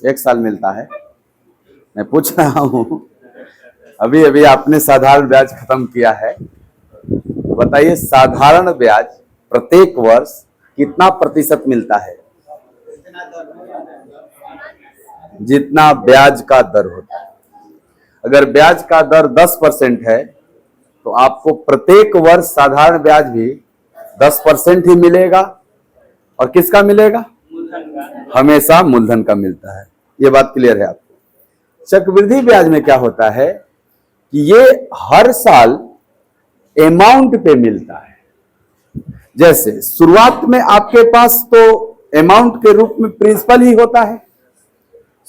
1 साल मिलता है। मैं पूछ रहा हूँ, अभी अभी आपने साधारण ब्याज खत्म किया है, बताइए साधारण ब्याज प्रत्येक वर्ष कितना प्रतिशत मिलता है? जितना ब्याज का दर होता है। अगर ब्याज का दर 10% है तो आपको प्रत्येक वर्ष साधारण ब्याज भी 10% ही मिलेगा। और किसका मिलेगा? हमेशा मूलधन का मिलता है। ये बात क्लियर है आपको। चक्रवृद्धि ब्याज में क्या होता है कि ये हर साल अमाउंट पे मिलता है। जैसे शुरुआत में आपके पास तो अमाउंट के रूप में प्रिंसिपल ही होता है।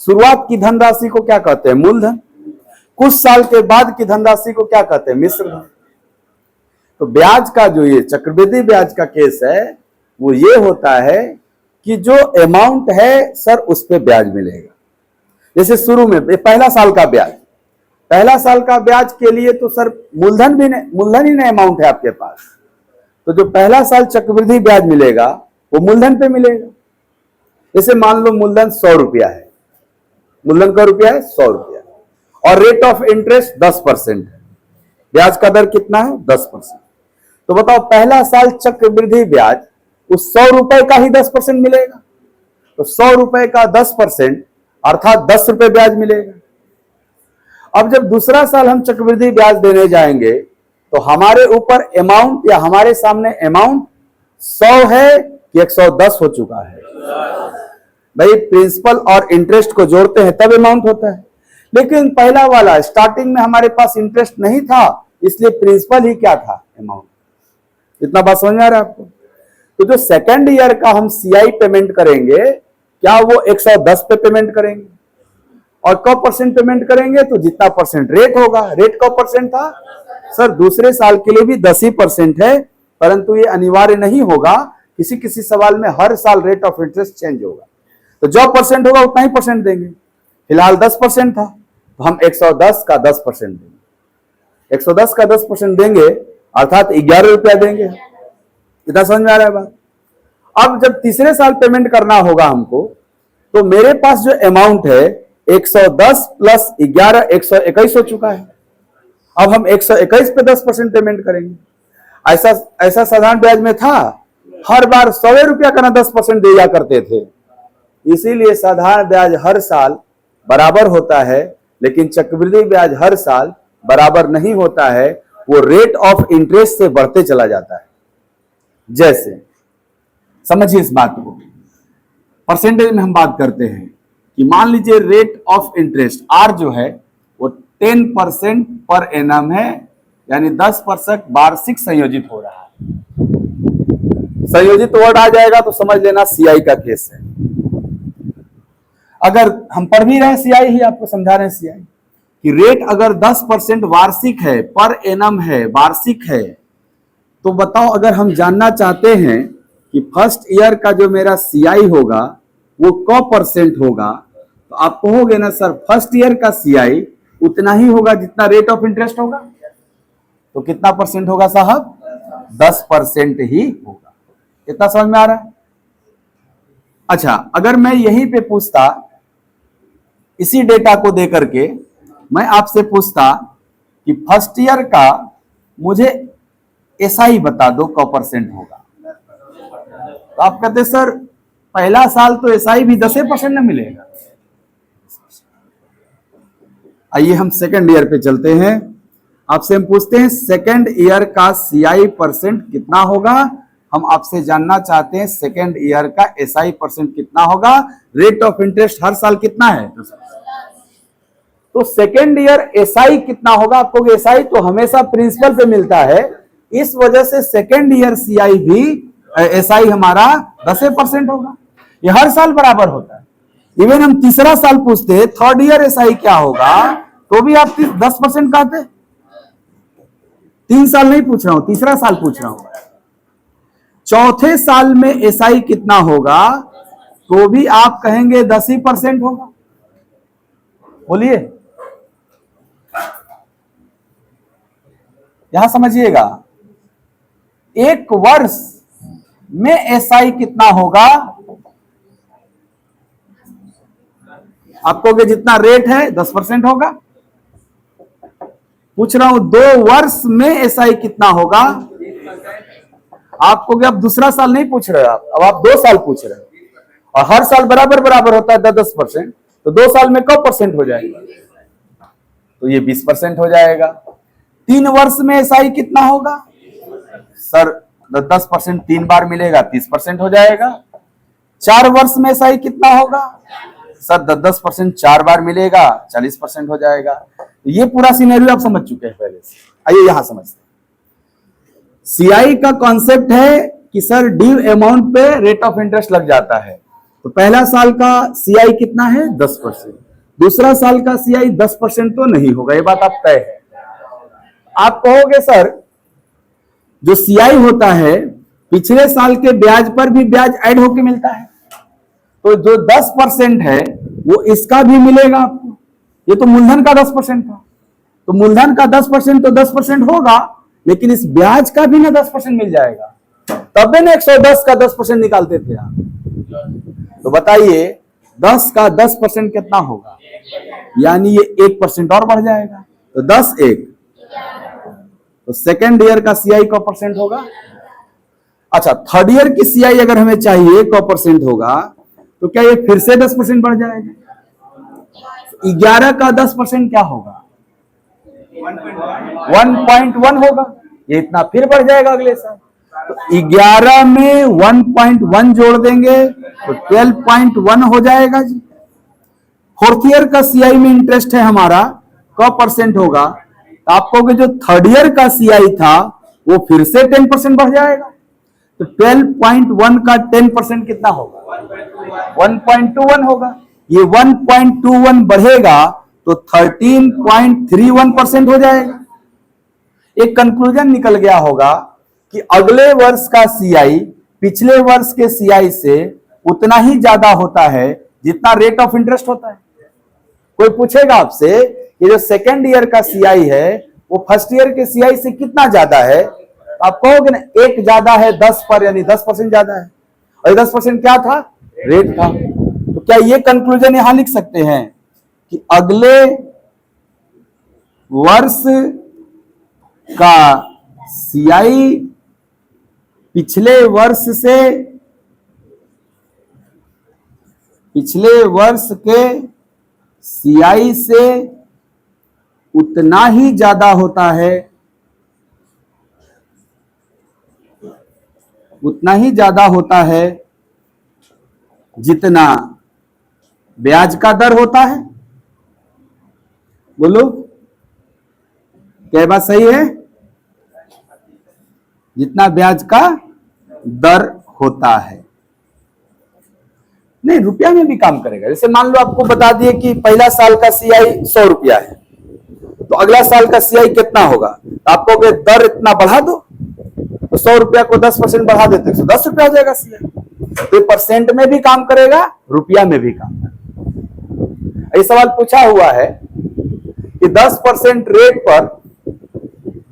शुरुआत की धनराशि को क्या कहते हैं? मूलधन। कुछ साल के बाद की धनराशि को क्या कहते हैं? मिश्र धन। तो ब्याज का जो ये चक्रवृद्धि ब्याज का केस है वो ये होता है कि जो अमाउंट है सर उस पे ब्याज मिलेगा। जैसे शुरू में पहला साल का ब्याज के लिए तो सर मूलधन ही नहीं अमाउंट है आपके पास, तो जो पहला साल चक्रवृद्धि ब्याज मिलेगा वो मूलधन पे मिलेगा। जैसे मान लो मूलधन 100 रुपया है, मूलधन का रुपया है 100 रुपया, और रेट ऑफ इंटरेस्ट 10% है। ब्याज का दर कितना है? 10%। तो बताओ पहला साल चक्रवृद्धि ब्याज उस 100 रुपए का ही 10% मिलेगा। तो 100 रुपए का 10% अर्थात 10 रुपए ब्याज मिलेगा। अब जब दूसरा साल हम चक्रवृद्धि ब्याज देने जाएंगे तो हमारे ऊपर अमाउंट या हमारे सामने अमाउंट 100 है कि 110 हो चुका है? भाई प्रिंसिपल और इंटरेस्ट को जोड़ते हैं तब अमाउंट होता है। लेकिन पहला वाला स्टार्टिंग में हमारे पास इंटरेस्ट नहीं था, इसलिए प्रिंसिपल ही क्या था? अमाउंट। इतना बात समझ में आ रहा है आपको? तो जो सेकेंड ईयर का हम सीआई पेमेंट करेंगे, क्या वो 110 पे पेमेंट करेंगे? और कब परसेंट पेमेंट करेंगे? तो जितना परसेंट रेट होगा। रेट कब परसेंट था? सर दूसरे साल के लिए भी 10% है, परंतु ये अनिवार्य नहीं होगा। किसी किसी सवाल में हर साल रेट ऑफ इंटरेस्ट चेंज होगा, तो जो परसेंट होगा उतना ही परसेंट देंगे। फिलहाल 10% था तो हम 110 का 10% देंगे। 110 का 10% देंगे अर्थात 11 रुपया देंगे। इतना समझ में आ रहा है बात? अब जब तीसरे साल पेमेंट करना होगा हमको, तो मेरे पास जो अमाउंट है 110 प्लस 11 121 हो चुका है। अब हम 121 पे 10% पेमेंट करेंगे। ऐसा साधारण ब्याज में था, हर बार 100 रुपया का ना 10% दिया करते थे। इसीलिए साधारण ब्याज हर साल बराबर होता है, लेकिन चक्रवृद्धि ब्याज हर साल बराबर नहीं होता है। वो रेट ऑफ इंटरेस्ट से बढ़ते चला जाता है। जैसे समझिए इस बात को, परसेंटेज में हम बात करते हैं कि मान लीजिए रेट ऑफ इंटरेस्ट आर जो है वो 10% पर एनम है, यानी 10% वार्षिक संयोजित हो रहा है। संयोजित वर्ड आ जाएगा तो समझ लेना सीआई का केस है। अगर हम पढ़ भी रहे सीआई ही, आपको समझा रहे हैं सीआई कि रेट अगर 10% वार्षिक है, पर एनम है, वार्षिक है, तो बताओ अगर हम जानना चाहते हैं कि फर्स्ट ईयर का जो मेरा सीआई होगा वो कब परसेंट होगा, तो आप कहोगे ना सर फर्स्ट ईयर का सीआई उतना ही होगा जितना रेट ऑफ इंटरेस्ट होगा। तो कितना परसेंट होगा साहब? 10% ही होगा। इतना समझ में आ रहा है? अच्छा, अगर मैं यहीं पे पूछता, इसी डेटा को देकर के मैं आपसे पूछता कि फर्स्ट ईयर का मुझे एसआई बता दो कब परसेंट होगा, तो आप कहते सर पहला साल तो एसआई भी 10% न मिलेगा। आइए हम सेकंड ईयर पे चलते हैं। आपसे हम पूछते हैं सेकंड ईयर का सीआई परसेंट कितना होगा। हम आपसे जानना चाहते हैं सेकंड ईयर का एसआई परसेंट कितना होगा। रेट ऑफ इंटरेस्ट हर साल कितना है? तो सेकंड ईयर एसआई कितना होगा? आपको एसआई तो हमेशा प्रिंसिपल पे मिलता है, इस वजह से सेकंड ईयर सीआई भी एसआई हमारा 10% होगा। ये हर साल बराबर होता है। इवन हम तीसरा साल पूछते थर्ड ईयर एसआई क्या होगा, तो भी आप 10% कहते। 3 साल नहीं पूछ रहा हूं, तीसरा साल पूछ रहा हूं। चौथे साल में एसआई कितना होगा, तो भी आप कहेंगे 10% होगा। बोलिए, यहां समझिएगा, एक वर्ष में एसआई कितना होगा, आपको कि जितना रेट है 10% होगा। पूछ रहा हूं 2 वर्ष में एसआई कितना होगा। आपको कि अब दूसरा साल नहीं पूछ रहे आप, अब आप 2 साल पूछ रहे हो, और हर साल बराबर बराबर होता है 10%, तो 2 साल में कब परसेंट हो जाएगा, तो ये 20% हो जाएगा। 3 वर्ष में एसआई कितना होगा सर, 10% 3 बार मिलेगा 30% हो जाएगा। 4 वर्ष में एसआई कितना होगा सर, 10% 4 बार मिलेगा 40% हो जाएगा। तो ये पूरा सिनेरियो आप समझ चुके हैं पहले से। आइए यहां समझते हैं। सीआई का कॉन्सेप्ट है कि सर ड्यू अमाउंट पे रेट ऑफ इंटरेस्ट लग जाता है। तो पहला साल का सीआई कितना है 10%, दूसरा साल का सीआई 10% तो नहीं होगा, ये बात आप तय है। आप कहोगे सर जो सीआई होता है पिछले साल के ब्याज पर भी ब्याज ऐड होके मिलता है, तो जो 10% है वो इसका भी मिलेगा आपको। ये तो मूलधन का 10% था, तो मूलधन का 10% तो 10% होगा, लेकिन इस ब्याज का भी ना 10% मिल जाएगा। तब ना 110 का 10% निकालते थे आप। तो बताइए 10 का 10% कितना होगा, यानी ये 1% और बढ़ जाएगा, तो 10 1, तो सेकेंड ईयर का सीआई का परसेंट होगा। अच्छा, थर्ड ईयर की सीआई अगर हमें चाहिए का परसेंट होगा, तो क्या ये फिर से 10% बढ़ जाएगा। 11 का 10% क्या होगा 1.1 होगा, ये इतना फिर बढ़ जाएगा अगले साल। तो 11 में 1.1 जोड़ देंगे तो 12.1 हो जाएगा जी। फोर्थ ईयर का सीआई में इंटरेस्ट है हमारा का परसेंट होगा, तो आपको जो थर्ड ईयर का सीआई था वो फिर से 10% बढ़ जाएगा। तो 12.1 का 10% कितना होगा 1.21 होगा। ये 1.21 बढ़ेगा तो 13.31% हो जाएगा। एक कंक्लूजन निकल गया होगा कि अगले वर्ष का सीआई पिछले वर्ष के सीआई से उतना ही ज्यादा होता है जितना रेट ऑफ इंटरेस्ट होता है। कोई पूछेगा आपसे ये जो सेकेंड ईयर का सीआई है वो फर्स्ट ईयर के सीआई से कितना ज्यादा है, आप कहोगे ना 1 ज्यादा है 10 पर, यानी 10% ज्यादा है। और 10% क्या था, रेट था। तो क्या ये कंक्लूजन यहां लिख सकते हैं कि अगले वर्ष का सीआई पिछले वर्ष के सीआई से उतना ही ज्यादा होता है, जितना ब्याज का दर होता है। बोलो क्या बात सही है, जितना ब्याज का दर होता है। नहीं, रुपया में भी काम करेगा। जैसे मान लो आपको बता दिए कि पहला साल का सीआई 100 रुपया है, तो अगला साल का सीआई कितना होगा, आपको दर इतना बढ़ा दो, तो 100 रुपया को 10% बढ़ा देते 110 रुपया हो जाएगा सीआई। तो परसेंट में भी काम करेगा, रुपया में भी काम करेगा। ये सवाल पूछा हुआ है कि 10% रेट पर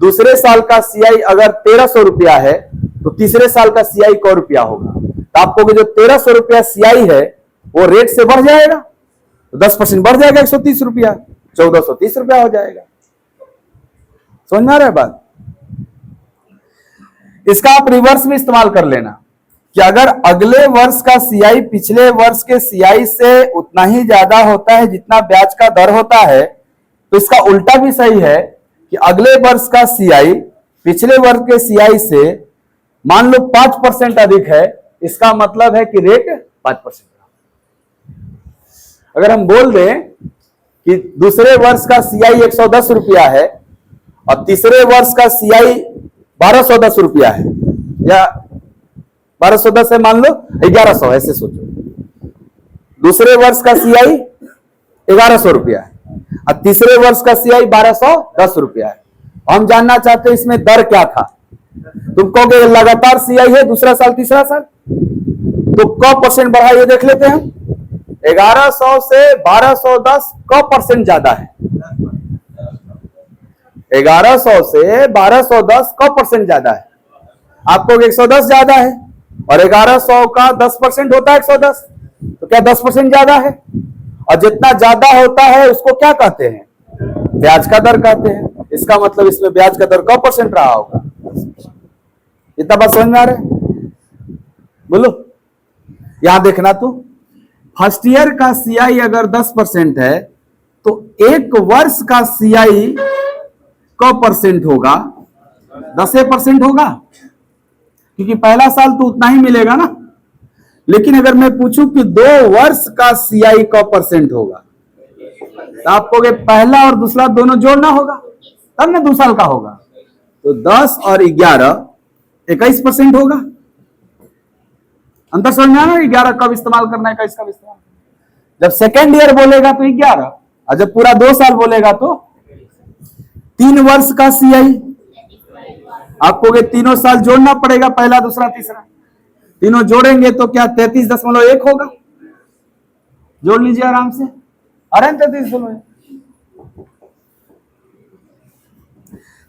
दूसरे साल का सीआई अगर 1300 रुपया है तो तीसरे साल का सीआई क रुपया होगा। तो आपको जो 1300 रुपया सीआई है वो रेट से बढ़ जाएगा, तो 10% बढ़ जाएगा 130 रुपया, 1430 रुपया हो जाएगा। समझ में आ रहा है बात। इसका आप रिवर्स में इस्तेमाल कर लेना कि अगर अगले वर्ष का सीआई पिछले वर्ष के सीआई से उतना ही ज्यादा होता है जितना ब्याज का दर होता है, तो इसका उल्टा भी सही है कि अगले वर्ष का सीआई पिछले वर्ष के सीआई से मान लो 5% अधिक है, इसका मतलब है कि रेट 5%। अगर हम बोल दें कि दूसरे वर्ष का सीआई 110 रुपया है और तीसरे वर्ष का सीआई 1210 रुपया है, या 1210 है मान लो 1100, ऐसे सोचो। दूसरे वर्ष का सीआई 1100 रुपया है और तीसरे वर्ष का सीआई 1210 रुपया है। हम जानना चाहते हैं इसमें दर क्या था। तुम कहोगे लगातार सीआई है दूसरा साल तीसरा साल, तो क परसेंट बढ़ा ये देख लेते हैं। 1100 से 1210 क परसेंट ज्यादा है, 1100 से 1210 क परसेंट ज्यादा है। आपको 110 ज्यादा है और 1100 का 10% होता है 110, तो क्या 10% ज्यादा है। और जितना ज्यादा होता है उसको क्या कहते हैं? ब्याज का दर कहते हैं। इसका मतलब इसमें ब्याज का दर कौ परसेंट रहा होगा? इतना बात समझ में आ रहा है? बोलो। यहां देखना, तो फर्स्ट ईयर का सीआई अगर 10% है तो एक वर्ष का सीआई कौ परसेंट होगा? 10% होगा, क्योंकि पहला साल तो उतना ही मिलेगा ना। लेकिन अगर मैं पूछूं कि 2 वर्ष का सीआई कौ परसेंट होगा, तो आप कहोगे पहला और दूसरा दोनों जोड़ना होगा, तब ना 2 साल का होगा। तो 10 और 11 21% होगा। अंतर समझ में आना? 11 कब इस्तेमाल करना है, 21 कब इस्तेमाल करना है। जब सेकेंड ईयर बोलेगा तो 11, और जब पूरा 2 साल बोलेगा तो 3 वर्ष का सीआई। आपको तीनों साल जोड़ना पड़ेगा, पहला दूसरा तीसरा। तीनों जोड़ेंगे तो क्या 33.1 होगा? जोड़ लीजिए आराम से। अरे 33.1।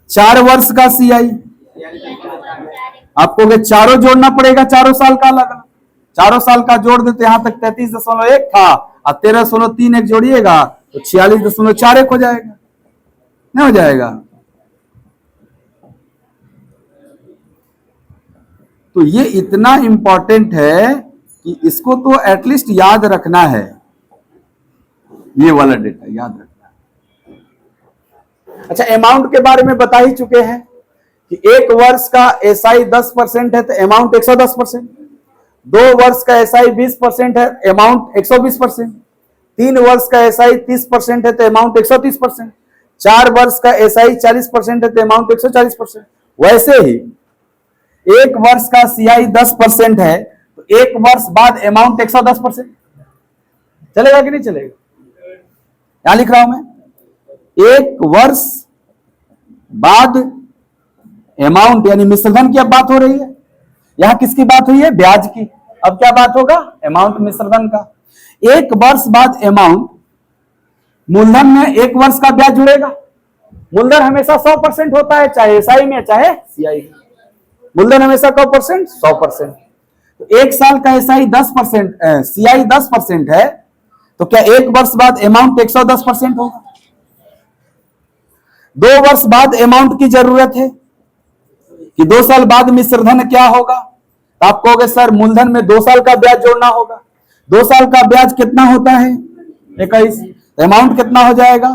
4 वर्ष का सीआई। आपको चारों जोड़ना पड़ेगा, चारों साल का अलग अलग। चारों साल का जोड़ देते, यहां तक 33.1 था, और 13.31 जोड़िएगा तो 46.41 हो जाएगा। नहीं हो जाएगा? तो ये इतना इंपॉर्टेंट है कि इसको तो एटलीस्ट याद रखना है। ये वाला डेटा याद रखना है। अच्छा, अमाउंट के बारे में बता ही चुके हैं कि 1 वर्ष का एसआई 10% है तो अमाउंट 110%। 2 वर्ष का एसआई 20% है, अमाउंट 120%। 3 वर्ष का एसआई 30% है तो अमाउंट 130%। 4 वर्ष का एसआई 40% है तो अमाउंट 140%। वैसे ही 1 वर्ष का सीआई 10% है तो 1 वर्ष बाद अमाउंट 110%। चलेगा कि नहीं चलेगा? यहां लिख रहा हूं मैं, 1 वर्ष बाद अमाउंट यानी मिश्रधन की अब बात हो रही है। यहां किसकी बात हुई है? ब्याज की। अब क्या बात होगा? अमाउंट मिश्रधन का। 1 वर्ष बाद अमाउंट, मूलधन में 1 वर्ष का ब्याज जुड़ेगा। मूलधन हमेशा 100% होता है, चाहे एसआई में चाहे सीआई में। मूलधन हमेशा कौ परसेंट? 100%। तो 1 साल का एसआई 10%, सीआई 10% है, तो क्या 1 वर्ष बाद अमाउंट 110% होगा? 2 वर्ष बाद अमाउंट की जरूरत है कि 2 साल बाद मिश्रधन क्या होगा? तो आप कहोगे सर मूलधन में 2 साल का ब्याज जोड़ना होगा। 2 साल का ब्याज कितना होता है? 21। अमाउंट कितना हो जाएगा?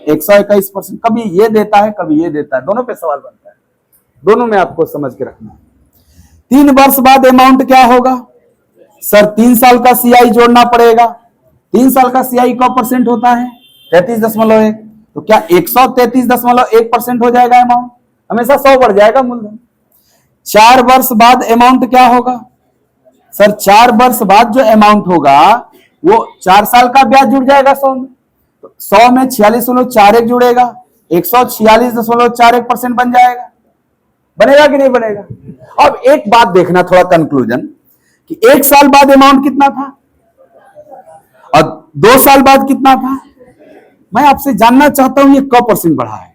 121%। कभी ये देता है, कभी ये देता है, दोनों पे सवाल बनता है। दोनों में आपको समझ के रखना है। 3 वर्ष बाद अमाउंट क्या होगा? सर 3 साल का सीआई जोड़ना पड़ेगा। 3 साल का सीआई कौ परसेंट होता है? 33.1। तो क्या 133.1% हो जाएगा अमाउंट? हमेशा 100 बढ़ जाएगा मूलधन। 4 वर्ष बाद अमाउंट क्या होगा? सर 4 वर्ष बाद जो अमाउंट होगा वो 4 साल का ब्याज जुड़ जाएगा 100 में। तो 100 में 46.41 जुड़ेगा, 146.41% बन जाएगा। बनेगा कि नहीं बनेगा? अब एक बात देखना, थोड़ा कंक्लूजन, कि 1 साल बाद अमाउंट कितना था और 2 साल बाद कितना था। मैं आपसे जानना चाहता हूं ये कौ परसेंट बढ़ा है?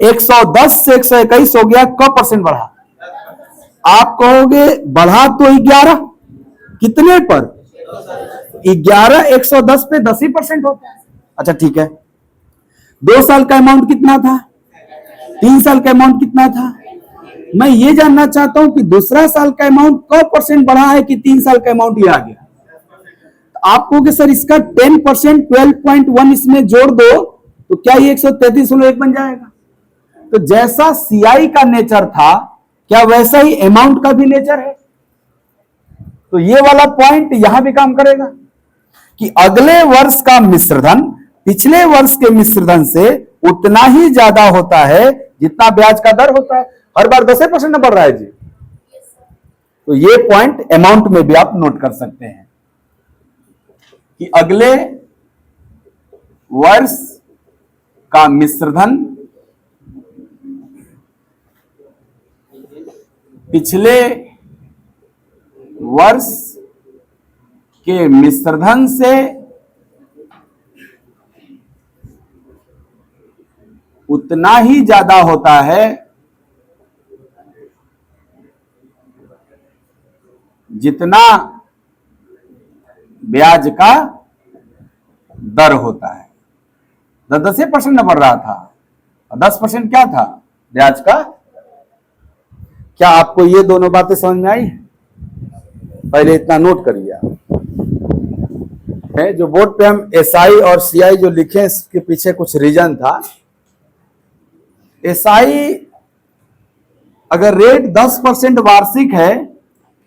110 से 121 हो गया, कौ परसेंट बढ़ा? आप कहोगे बढ़ा तो 11, कितने पर? 11 110 पे 10% होता है। अच्छा ठीक है, 2 साल का अमाउंट कितना था? 3 साल का अमाउंट कितना था? मैं ये जानना चाहता हूं कि दूसरा साल का अमाउंट कौ परसेंट बढ़ा है कि 3 साल का अमाउंट ये आ गया। तो आप कहोगे सर इसका 10% 12.1 इसमें जोड़ दो तो क्या ये 133.1 बन जाएगा? तो जैसा सीआई का नेचर था क्या वैसा ही अमाउंट का भी नेचर है। तो ये वाला पॉइंट यहां भी काम करेगा कि अगले वर्ष का मिश्रधन पिछले वर्ष के मिश्रधन से उतना ही ज्यादा होता है जितना ब्याज का दर होता है। हर बार 10% बढ़ रहा है जी। तो ये पॉइंट अमाउंट में भी आप नोट कर सकते हैं कि अगले वर्ष का मिश्रधन पिछले वर्ष के मिश्रधन से उतना ही ज्यादा होता है जितना ब्याज का दर होता है। 10% न बढ़ रहा था, 10% क्या था? ब्याज का। क्या आपको ये दोनों बातें समझ में आई? पहले इतना नोट करिए आप। जो बोर्ड पे हम एसआई और सीआई जो लिखे, इसके पीछे कुछ रीजन था। एसआई अगर रेट 10% वार्षिक है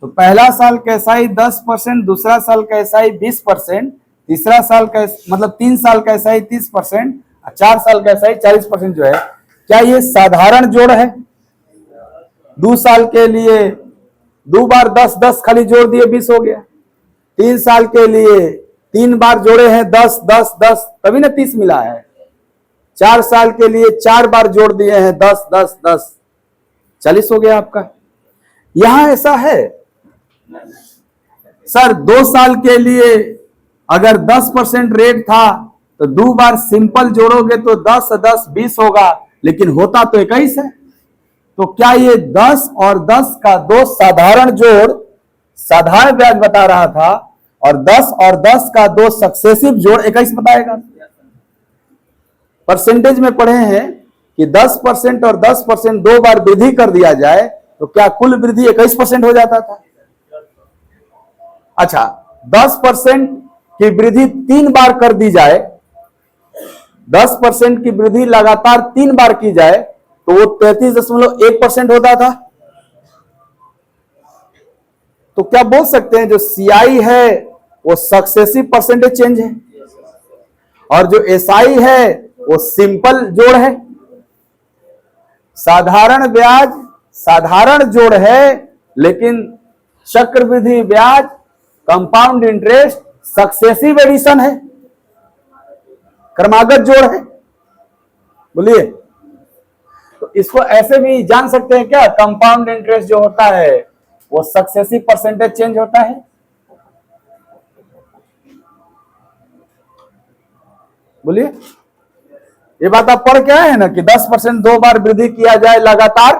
तो पहला साल का एसआई 10%, दूसरा साल का एसआई 20%, तीसरा साल का मतलब 3 साल का एसआई 30%, 4 साल का एसआई 40% जो है, क्या ये साधारण जोड़ है? 2 साल के लिए 2 बार 10 खाली जोड़ दिए 20 हो गया। 3 साल के लिए 3 बार जोड़े हैं 10 10 10, तभी ना 30 मिला है। 4 साल के लिए 4 बार जोड़ दिए हैं 10 10 10, 40 हो गया आपका। यहां ऐसा है सर, 2 साल के लिए अगर 10% रेट था तो 2 बार सिंपल जोड़ोगे तो 10 10 20 होगा, लेकिन होता तो 21 है। तो क्या ये 10 और 10 का 2 साधारण जोड़ साधारण ब्याज बता रहा था, और 10 और 10 का 2 सक्सेसिव जोड़ 21 बताएगा? परसेंटेज में पढ़े हैं कि 10% और 10% 2 बार वृद्धि कर दिया जाए तो क्या कुल वृद्धि 21% हो जाता था? अच्छा, 10% की वृद्धि 3 बार कर दी जाए, 10% की वृद्धि लगातार 3 बार की जाए तो वो 33.1% होता था। तो क्या बोल सकते हैं जो सीआई है वो सक्सेसिव परसेंटेज चेंज है, और जो एसआई है वो सिंपल जोड़ है? साधारण ब्याज साधारण जोड़ है, लेकिन चक्रवृद्धि ब्याज कंपाउंड इंटरेस्ट सक्सेसिव एडिशन है, क्रमागत जोड़ है। बोलिए, तो इसको ऐसे भी जान सकते हैं क्या? कंपाउंड इंटरेस्ट जो होता है वो सक्सेसिव परसेंटेज चेंज होता है। बोलिए, ये बात आप पढ़ के आए हैं ना कि 10% 2 बार वृद्धि किया जाए लगातार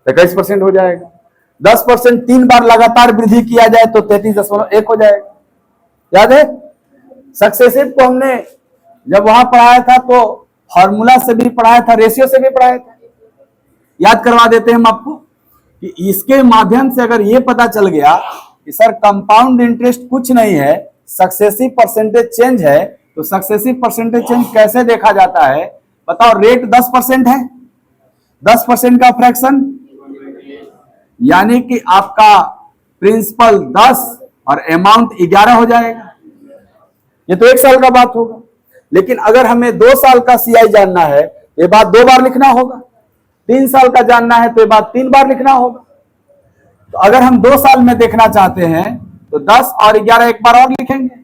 21% हो जाएगा, 10% 3 बार लगातार वृद्धि किया जाए तो 33.1 हो जाएगा। याद है? सक्सेसिव को हमने जब वहां पढ़ाया था तो फॉर्मूला से भी पढ़ाया था, रेशियो से भी पढ़ाया था। याद करवा देते हैं हम आपको कि इसके माध्यम से अगर ये पता चल गया कि सर कंपाउंड इंटरेस्ट कुछ नहीं है, सक्सेसिव परसेंटेज चेंज है, तो सक्सेसिव परसेंटेज चेंज कैसे देखा जाता है? बताओ, रेट 10% है, 10% का फ्रैक्शन यानी कि आपका प्रिंसिपल 10 और अमाउंट 11 हो जाएगा। ये तो 1 साल का बात होगा, लेकिन अगर हमें 2 साल का सीआई जानना है ये बात 2 बार लिखना होगा, 3 साल का जानना है तो ये बात 3 बार लिखना होगा। तो अगर हम 2 साल में देखना चाहते हैं तो 10 और 11 एक बार और लिखेंगे,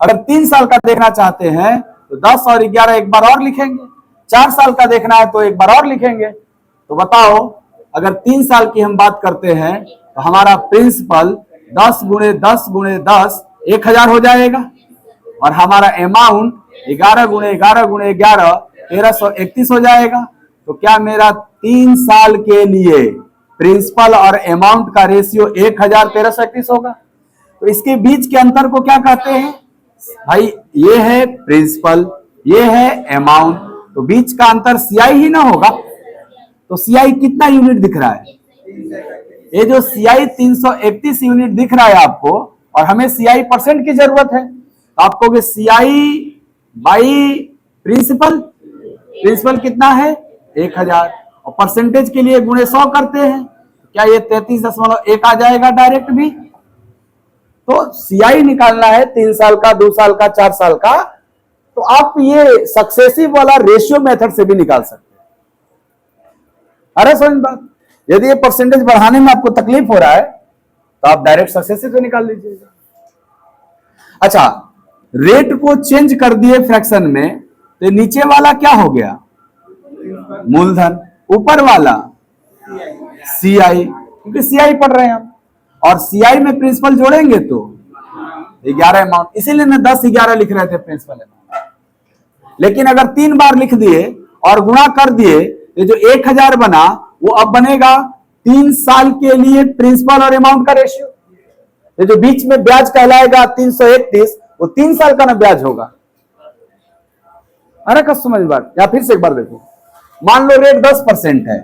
अगर 3 साल का देखना चाहते हैं तो 10 और 11 एक बार और लिखेंगे, 4 साल का देखना है तो एक बार और लिखेंगे। तो बताओ, अगर 3 साल की हम बात करते हैं तो हमारा प्रिंसिपल 10 गुणे 10 गुणे 10 1000 हो जाएगा, और हमारा अमाउंट 11 गुणे 11 गुणे 11 1331 हो जाएगा। तो क्या मेरा 3 साल के लिए प्रिंसिपल और अमाउंट का रेशियो 1000 1331 होगा? तो इसके बीच के अंतर को क्या कहते हैं भाई? ये है प्रिंसिपल, ये है अमाउंट, तो बीच का अंतर सीआई ही ना होगा। तो सीआई कितना यूनिट दिख रहा है? ये जो सीआई 331 यूनिट दिख रहा है आपको, और हमें सीआई परसेंट की जरूरत है, तो आपको सीआई बाई प्रिंसिपल कितना है? 1000, और परसेंटेज के लिए गुणे 100 करते हैं, क्या ये 33.1 आ जाएगा डायरेक्ट भी? तो सीआई निकालना है 3 साल का, 2 साल का, 4 साल का, तो आप ये सक्सेसिव वाला रेशियो मेथड से भी निकाल सकते हैं। अरे समझ बात, यदि ये परसेंटेज बढ़ाने में आपको तकलीफ हो रहा है तो आप डायरेक्ट सक्सेसिव से निकाल लीजिएगा। अच्छा, रेट को चेंज कर दिए फ्रैक्शन में, तो नीचे वाला क्या हो गया? मूलधन, ऊपर वाला सीआई, क्योंकि सीआई पढ़ रहे हैं हम, और सीआई में प्रिंसिपल जोड़ेंगे तो 11 अमाउंट, इसीलिए मैं 10 11 लिख रहे थे प्रिंसिपल अमाउंट। लेकिन अगर 3 बार लिख दिए और गुणा कर दिए, ये जो 1000 बना वो अब बनेगा 3 साल के लिए प्रिंसिपल और अमाउंट का रेशियो। ये जो बीच में ब्याज कहलाएगा 331, वो 3 साल का ना ब्याज होगा, अरे कस्टमर बात, या फिर से एक बार देखो, मान लो रेट 10% है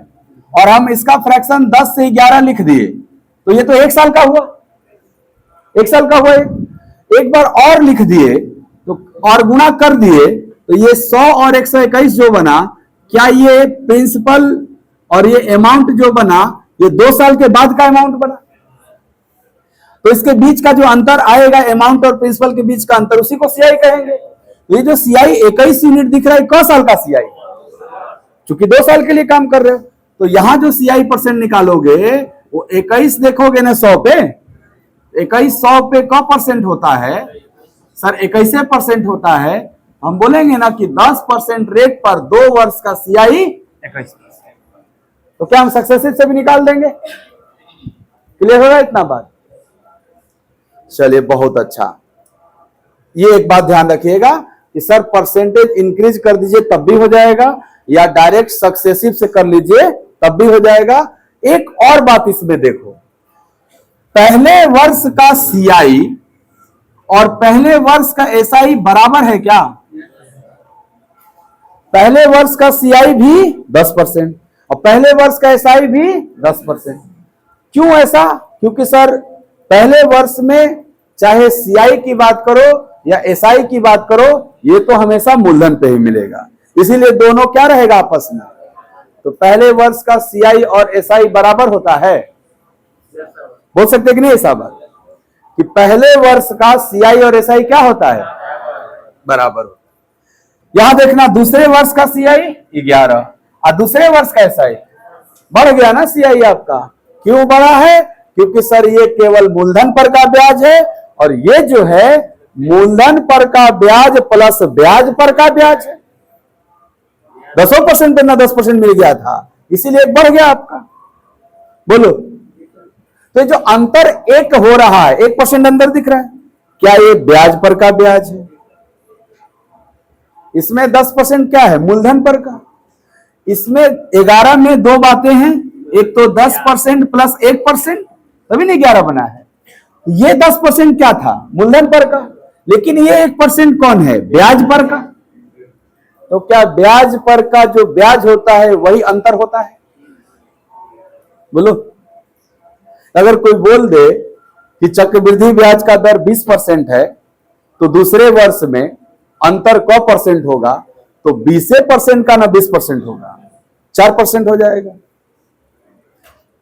और हम इसका फ्रैक्शन 10 से 11 लिख दिए, तो ये तो 1 साल का हुआ, 1 साल का हुआ। एक बार और लिख दिए तो और गुणा कर दिए, तो ये 100 और 121 जो बना, क्या ये प्रिंसिपल और ये अमाउंट जो बना ये 2 साल के बाद का अमाउंट बना? तो इसके बीच का जो अंतर आएगा अमाउंट और प्रिंसिपल के बीच का अंतर, उसी को सीआई कहेंगे। ये जो सीआई 21 यूनिट दिख रहा है, कौन साल का सीआई? चूंकि 2 साल के लिए काम कर रहे हो, तो यहां जो सीआई परसेंट निकालोगे वो 21 देखोगे ना 100 पे, 21 100 पे कौ परसेंट होता है सर? 21% होता है। हम बोलेंगे ना कि 10% रेट पर 2 वर्ष का सीआई 21%, तो क्या हम सक्सेसिव से भी निकाल देंगे? क्लियर होगा इतना बात? चलिए बहुत अच्छा। ये एक बात ध्यान रखिएगा कि सर परसेंटेज इंक्रीज कर दीजिए तब भी हो जाएगा, या डायरेक्ट सक्सेसिव से कर लीजिए तब भी हो जाएगा। एक और बात इसमें देखो, पहले वर्ष का सीआई और पहले वर्ष का एसआई बराबर है क्या? पहले वर्ष का सीआई भी 10% और पहले वर्ष का एसआई भी 10%। क्यों ऐसा? क्योंकि सर पहले वर्ष में चाहे सीआई की बात करो या एसआई की बात करो, ये तो हमेशा मूलधन पे ही मिलेगा, इसीलिए दोनों क्या रहेगा आपस में? तो पहले वर्ष का सीआई और एसआई बराबर होता है। बोल सकते कि नहीं ऐसा बात कि पहले वर्ष का सीआई और एसआई क्या होता है? बराबर होता है। यहां देखना, दूसरे वर्ष का सीआई 11 और दूसरे वर्ष का एसआई बढ़ गया ना सीआई आपका। क्यों बढ़ा है? क्योंकि सर ये केवल मूलधन पर का ब्याज है और ये जो है मूलधन पर का ब्याज प्लस ब्याज पर का ब्याज है। 10% पे ना 10% मिल गया था, इसीलिए बढ़ गया आपका। बोलो, तो जो अंतर एक हो रहा है, 1% अंदर दिख रहा है, क्या ये ब्याज पर का ब्याज है? इसमें 10% क्या है? मूलधन पर का। इसमें 11 में 2 बातें हैं, एक तो 10% प्लस 1%, तभी नहीं 11 बना है। ये 10% क्या था? मूलधन पर का, लेकिन ये 1% कौन है? ब्याज पर का। तो क्या ब्याज पर का जो ब्याज होता है वही अंतर होता है? बोलो, अगर कोई बोल दे कि चक्रवृद्धि ब्याज का दर 20% है, तो दूसरे वर्ष में अंतर क परसेंट होगा? तो 20% का ना 20% होगा, 4% हो जाएगा।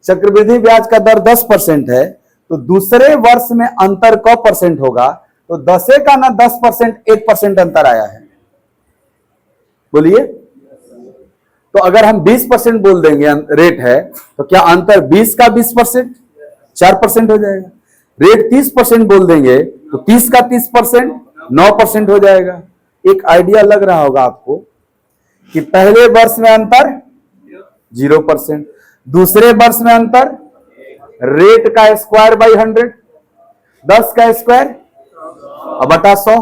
चक्रवृद्धि ब्याज का दर 10% है, तो दूसरे वर्ष में अंतर क परसेंट होगा? तो 10 का ना 10%, 1% अंतर आया है। बोलिए, तो अगर हम 20% बोल देंगे रेट है, तो क्या अंतर 20 का 20%, 4% हो जाएगा। रेट 30% बोल देंगे तो 30 का 30%, 9% हो जाएगा। एक आइडिया लग रहा होगा आपको कि पहले वर्ष में अंतर 0%, दूसरे वर्ष में अंतर रेट का स्क्वायर बाई 100, 10 का स्क्वायर और बटा 100,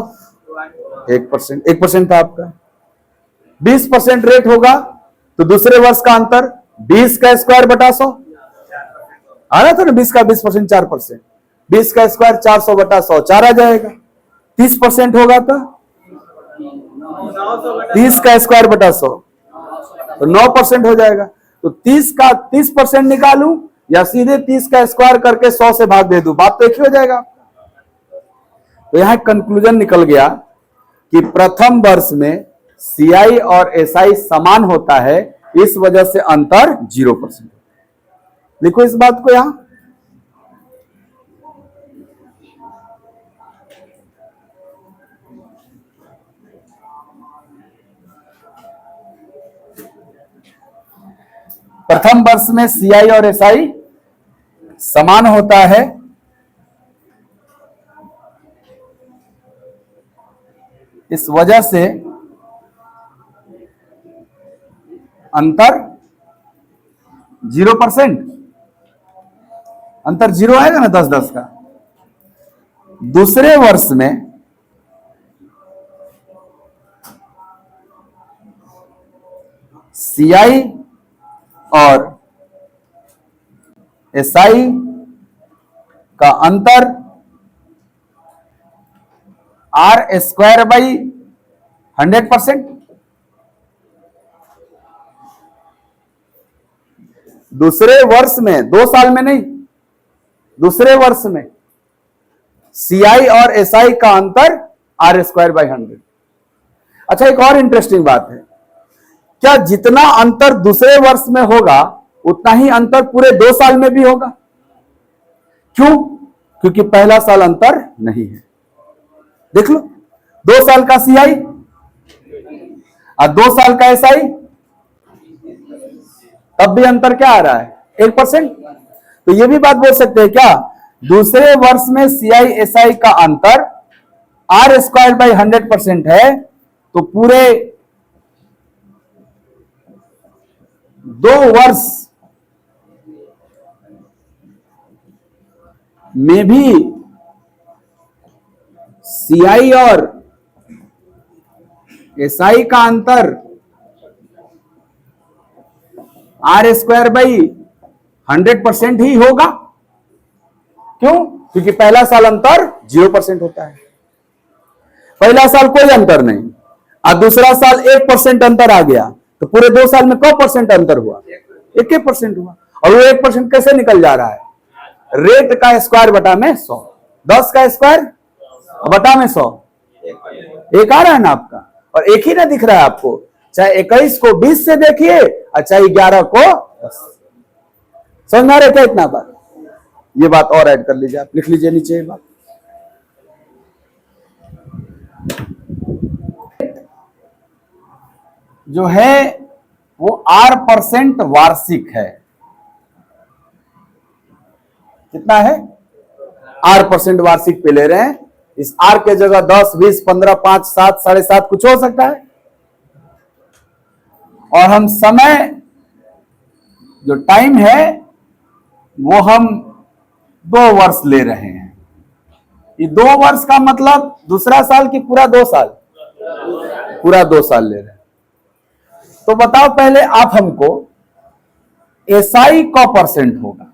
1%, 1% था आपका। 20% रेट होगा तो दूसरे वर्ष का अंतर 20 का स्क्वायर बटा 100 आ रहा था ना, 20 का 20%, 4%, 20 का स्क्वायर 400 बटा 100, 4 आ जाएगा। 30% होगा तो 30 का स्क्वायर बटा 100, तो 9% हो जाएगा। तो 30 का 30% निकालूं या सीधे 30 का स्क्वायर करके 100 से भाग दे दूं, बात तो एक ही हो जाएगा। तो यहां कंक्लूजन निकल गया कि प्रथम वर्ष में सीआई और एसआई समान होता है, इस वजह से अंतर 0%। लिखो इस बात को यहां। प्रथम वर्ष में सीआई और एसआई समान होता है, इस वजह से अंतर 0%, अंतर 0 आएगा ना 10-10 का। दूसरे वर्ष में सीआई और एसआई का अंतर R² बाई 100%, दूसरे वर्ष में, 2 साल में नहीं, दूसरे वर्ष में सीआई और एसआई का अंतर r²/100। अच्छा, एक और इंटरेस्टिंग बात है, क्या जितना अंतर दूसरे वर्ष में होगा उतना ही अंतर पूरे 2 साल में भी होगा? क्यों? क्योंकि पहला साल अंतर नहीं है। देख लो, 2 साल का सीआई और 2 साल का एसआई, तब भी अंतर क्या आ रहा है? 1%। तो ये भी बात बोल सकते हैं क्या, दूसरे वर्ष में सीआई एसआई का अंतर r²/100% है, तो पूरे 2 वर्ष में भी सीआई और एसआई का अंतर r²/100% ही होगा। क्यों? क्योंकि पहला साल अंतर 0% होता है, पहला साल कोई अंतर नहीं, और दूसरा साल 1% अंतर आ गया, तो पूरे 2 साल में कौ % अंतर हुआ? 1% हुआ। और वो 1% कैसे निकल जा रहा है? रेट का स्क्वायर बटा में 100, 10 का स्क्वायर बटा में 100, एक आ रहा है ना आपका, और एक ही ना दिख रहा है आपको, चाहे 21 को 20 से देखिए और चाहे 11 को 10। समझ में आ रहा है क्या इतना बात? ये बात और ऐड कर लीजिए, आप लिख लीजिए नीचे ये बात। जो है वो r% वार्षिक है। कितना है? r% वार्षिक पे ले रहे हैं। इस r के जगह 10, 20, 15, 5, 7, 7.5 कुछ हो सकता है। और हम समय, जो टाइम है वो हम 2 वर्ष ले रहे हैं। ये 2 वर्ष का मतलब दूसरा साल की पूरा 2 साल? पूरा 2 साल ले रहे हैं। तो बताओ पहले आप हमको एसआई का % होगा,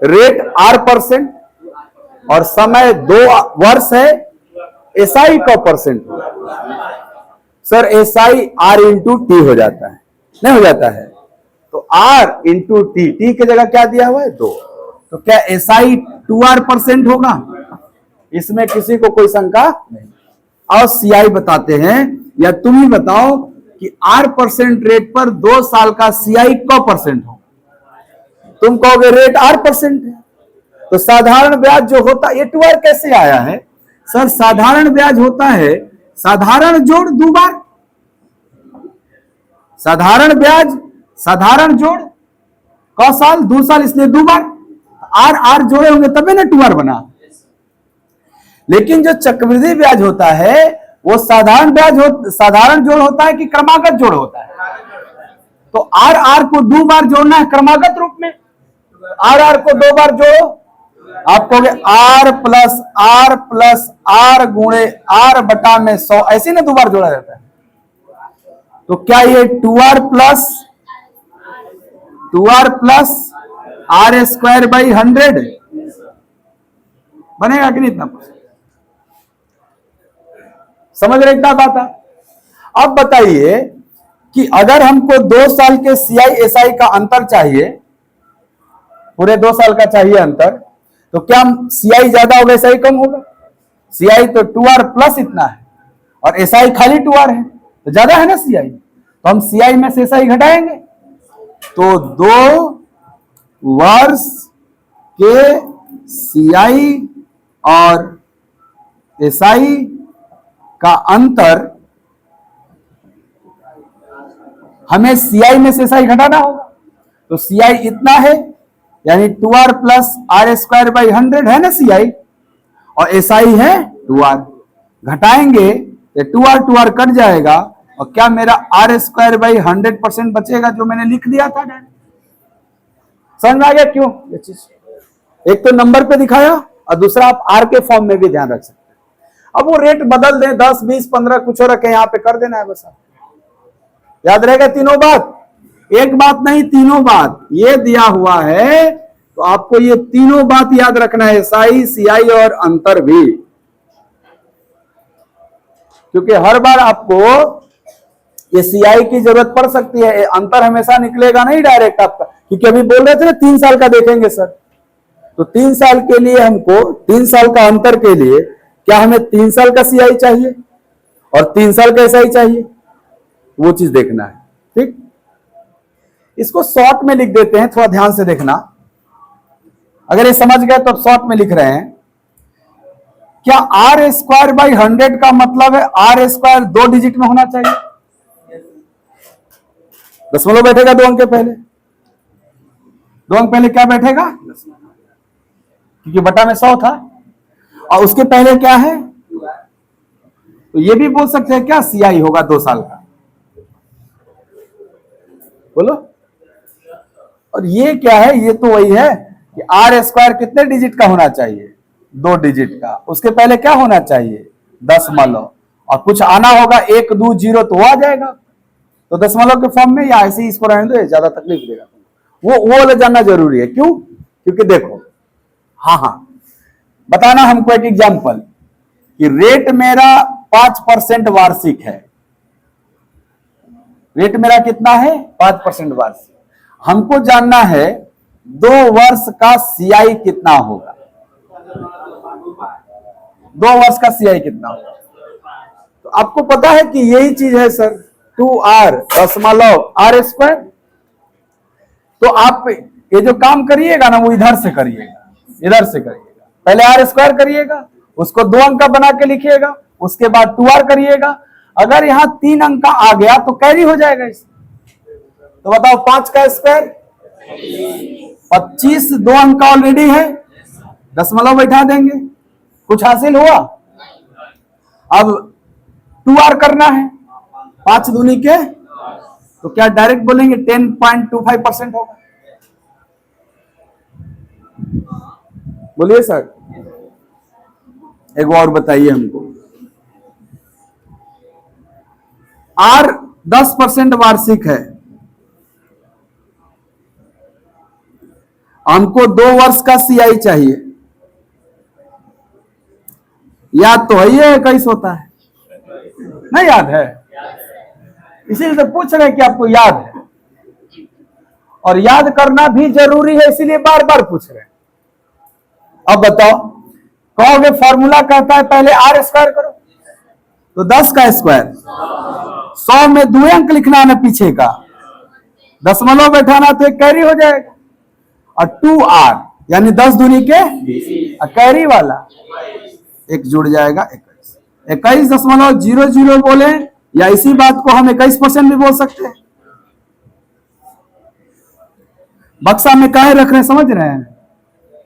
रेट r% और समय 2 वर्ष है, एसआई का % होगा। Sir SI r into T हो जाता है, नहीं हो जाता है? तो r इंटू टी, टी की जगह क्या दिया हुआ है? 2। तो क्या एसआई 2r% होगा? इसमें किसी को कोई शंका नहीं। और सीआई बताते हैं, या तुम ही बताओ कि r% रेट पर 2 साल का सीआई का % हो। तुम कहोगे रेट r% है, तो साधारण ब्याज जो होता है, ये 2r कैसे आया है? सर साधारण ब्याज होता है साधारण जोड़ 2 बार, साधारण ब्याज साधारण जोड़ क साल 2 साल, इसलिए 2 बार r जोड़े होंगे तभी ना 2r बना। लेकिन जो चक्रवृद्धि ब्याज होता है वो साधारण साधारण जोड़ होता है कि क्रमागत जोड़ होता है? तो r को 2 बार जोड़ना है क्रमागत रूप में, r को 2 बार जोड़ो, आप कहोगे r r गुणे r बटा में 100, ऐसे ना 2 बार जोड़ा जाता है। तो क्या ये 2r प्लस r²/100 बनेगा कि नहीं? इतना समझ रहे क्या बात है? अब बताइए कि अगर हमको 2 साल के सीआई एसआई का अंतर चाहिए, पूरे 2 साल का चाहिए अंतर, तो क्या सीआई ज्यादा होगा एसआई कम होगा? सीआई तो 2r प्लस इतना है और एसआई खाली 2r है, तो ज्यादा है ना सीआई, तो हम सीआई में से एसआई घटाएंगे। तो 2 वर्ष के सीआई और एसआई का अंतर हमें सीआई में से एसआई घटाना होगा। तो सीआई इतना है, यानी 2r प्लस r²/100 है ना सीआई, और एसआई है 2r। घटाएंगे तो 2r कट जाएगा, और क्या मेरा r²/100% बचेगा, जो मैंने लिख दिया था। समझ में आ गया क्यों ये चीज? एक तो नंबर पे दिखाया और दूसरा आप r के फॉर्म में भी ध्यान रख सकते हैं। अब वो रेट बदल दें, 10, 20, 15 कुछ और रखे, यहां पे कर देना है बस। याद रहेगा तीनों बात? एक बात नहीं, तीनों बात ये दिया हुआ है, तो आपको ये तीनों बात याद रखना है, एसआई, सीआई और अंतर भी, क्योंकि हर बार आपको ये सीआई की जरूरत पड़ सकती है, अंतर हमेशा निकलेगा नहीं डायरेक्ट आपका, क्योंकि अभी बोल रहे थे ना 3 साल का देखेंगे सर, तो 3 साल के लिए हमको 3 साल का अंतर के लिए क्या हमें 3 साल का सीआई चाहिए और 3 साल का एसआई चाहिए, वो चीज देखना है। ठीक, इसको शॉर्ट में लिख देते हैं, थोड़ा ध्यान से देखना, अगर ये समझ गए तो शॉर्ट में लिख रहे हैं। क्या आर स्क्वायर बाई 100 का मतलब है आर स्क्वायर 2 डिजिट में होना चाहिए? दशमलव बैठेगा 2 अंक के पहले, 2 अंक पहले क्या बैठेगा, क्योंकि बटा में 100 था, और उसके पहले क्या है, तो ये भी बोल सकते हैं क्या सीआई होगा 2 साल का, बोलो। और ये क्या है, ये तो वही है कि आर स्क्वायर कितने डिजिट का होना चाहिए, 2 डिजिट का, उसके पहले क्या होना चाहिए, दशमलव, और कुछ आना होगा 1 2 0 तो आ जाएगा, तो दशमलव के फॉर्म में, या ऐसे ही इसको रहने दो, ज्यादा तकलीफ देगा, वो वाला जानना जरूरी है। क्यों? क्योंकि देखो, हाँ बताना हमको एक एग्जांपल कि रेट मेरा 5% वार्षिक है, रेट मेरा कितना है 5% वार्षिक, हमको जानना है 2 वर्ष का सीआई कितना होगा, 2 वर्ष का सीआई कितना होगा, तो आपको पता है कि यही चीज है सर 2r दशमलव आर स्क्वायर, तो आप ये जो काम करिएगा ना वो इधर से करिएगा, इधर से करिएगा, पहले आर स्क्वायर करिएगा, उसको 2 अंक का बना के लिखिएगा, उसके बाद 2r करिएगा, अगर यहां 3 अंक का आ गया तो कैरी हो जाएगा इस, तो बताओ 5 का स्क्वायर 25, 2 अंक का ऑलरेडी है, दशमलव बैठा देंगे, कुछ हासिल हुआ। अब 2r करना है, 5 दूनी के, तो क्या डायरेक्ट बोलेंगे 10.25% होगा, बोलिए सर। एक और बताइए हमको, आर 10% वार्षिक है, हमको 2 वर्ष का सीआई चाहिए, याद तो है, ये 21 होता है, नहीं याद है, इसीलिए तो पूछ रहे हैं कि आपको याद है, और याद करना भी जरूरी है, इसीलिए बार बार पूछ रहे हैं। अब बताओ, कहोगे फॉर्मूला कहता है पहले आर स्क्वायर करो, तो 10 का स्क्वायर 100 में 2 अंक लिखना है पीछे का, दशमलव बैठाना तो एक कैरी हो जाएगा, और 2r यानी 10 दूनी के, कैरी वाला एक जुड़ जाएगा 21.00 बोले, या इसी बात को हम 21% भी बोल सकते हैं। बक्सा में काहे रख रहे हैं समझ रहे हैं,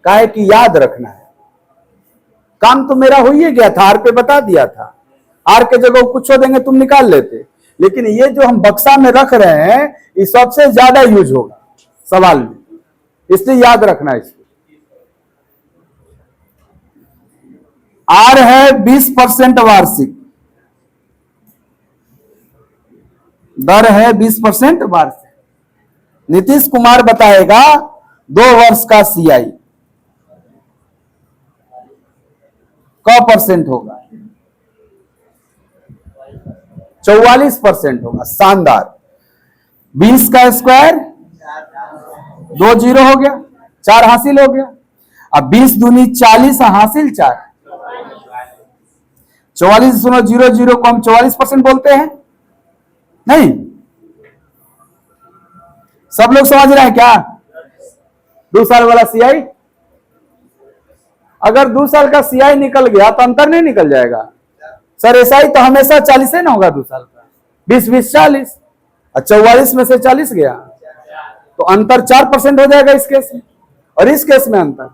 काहे कि याद रखना है, काम तो मेरा हो ही गया था, आर पे बता दिया था, आर के जगह कुछ हो देंगे तुम निकाल लेते, लेकिन ये जो हम बक्सा में रख रहे हैं ये सबसे ज्यादा यूज होगा सवाल में, इसलिए याद रखना है इसको। आर है 20% वार्षिक, दर है 20% वार्षिक, नीतीश कुमार बताएगा 2 वर्ष का सीआई क % होगा, 44% होगा, शानदार। 20 का स्क्वायर 2 0 हो गया, 4 हासिल हो गया, अब 20 दूनी 40 हासिल 4, 44.00 को हम 44% बोलते हैं, नहीं सब लोग समझ रहे हैं क्या? 2 साल वाला सीआई, अगर 2 साल का सीआई निकल गया तो अंतर नहीं निकल जाएगा सर, एसआई तो हमेशा 40 है ना होगा 2 साल का, 20 20 40, और 44 में से 40 गया तो अंतर 4% हो जाएगा इस केस में, और इस केस में अंतर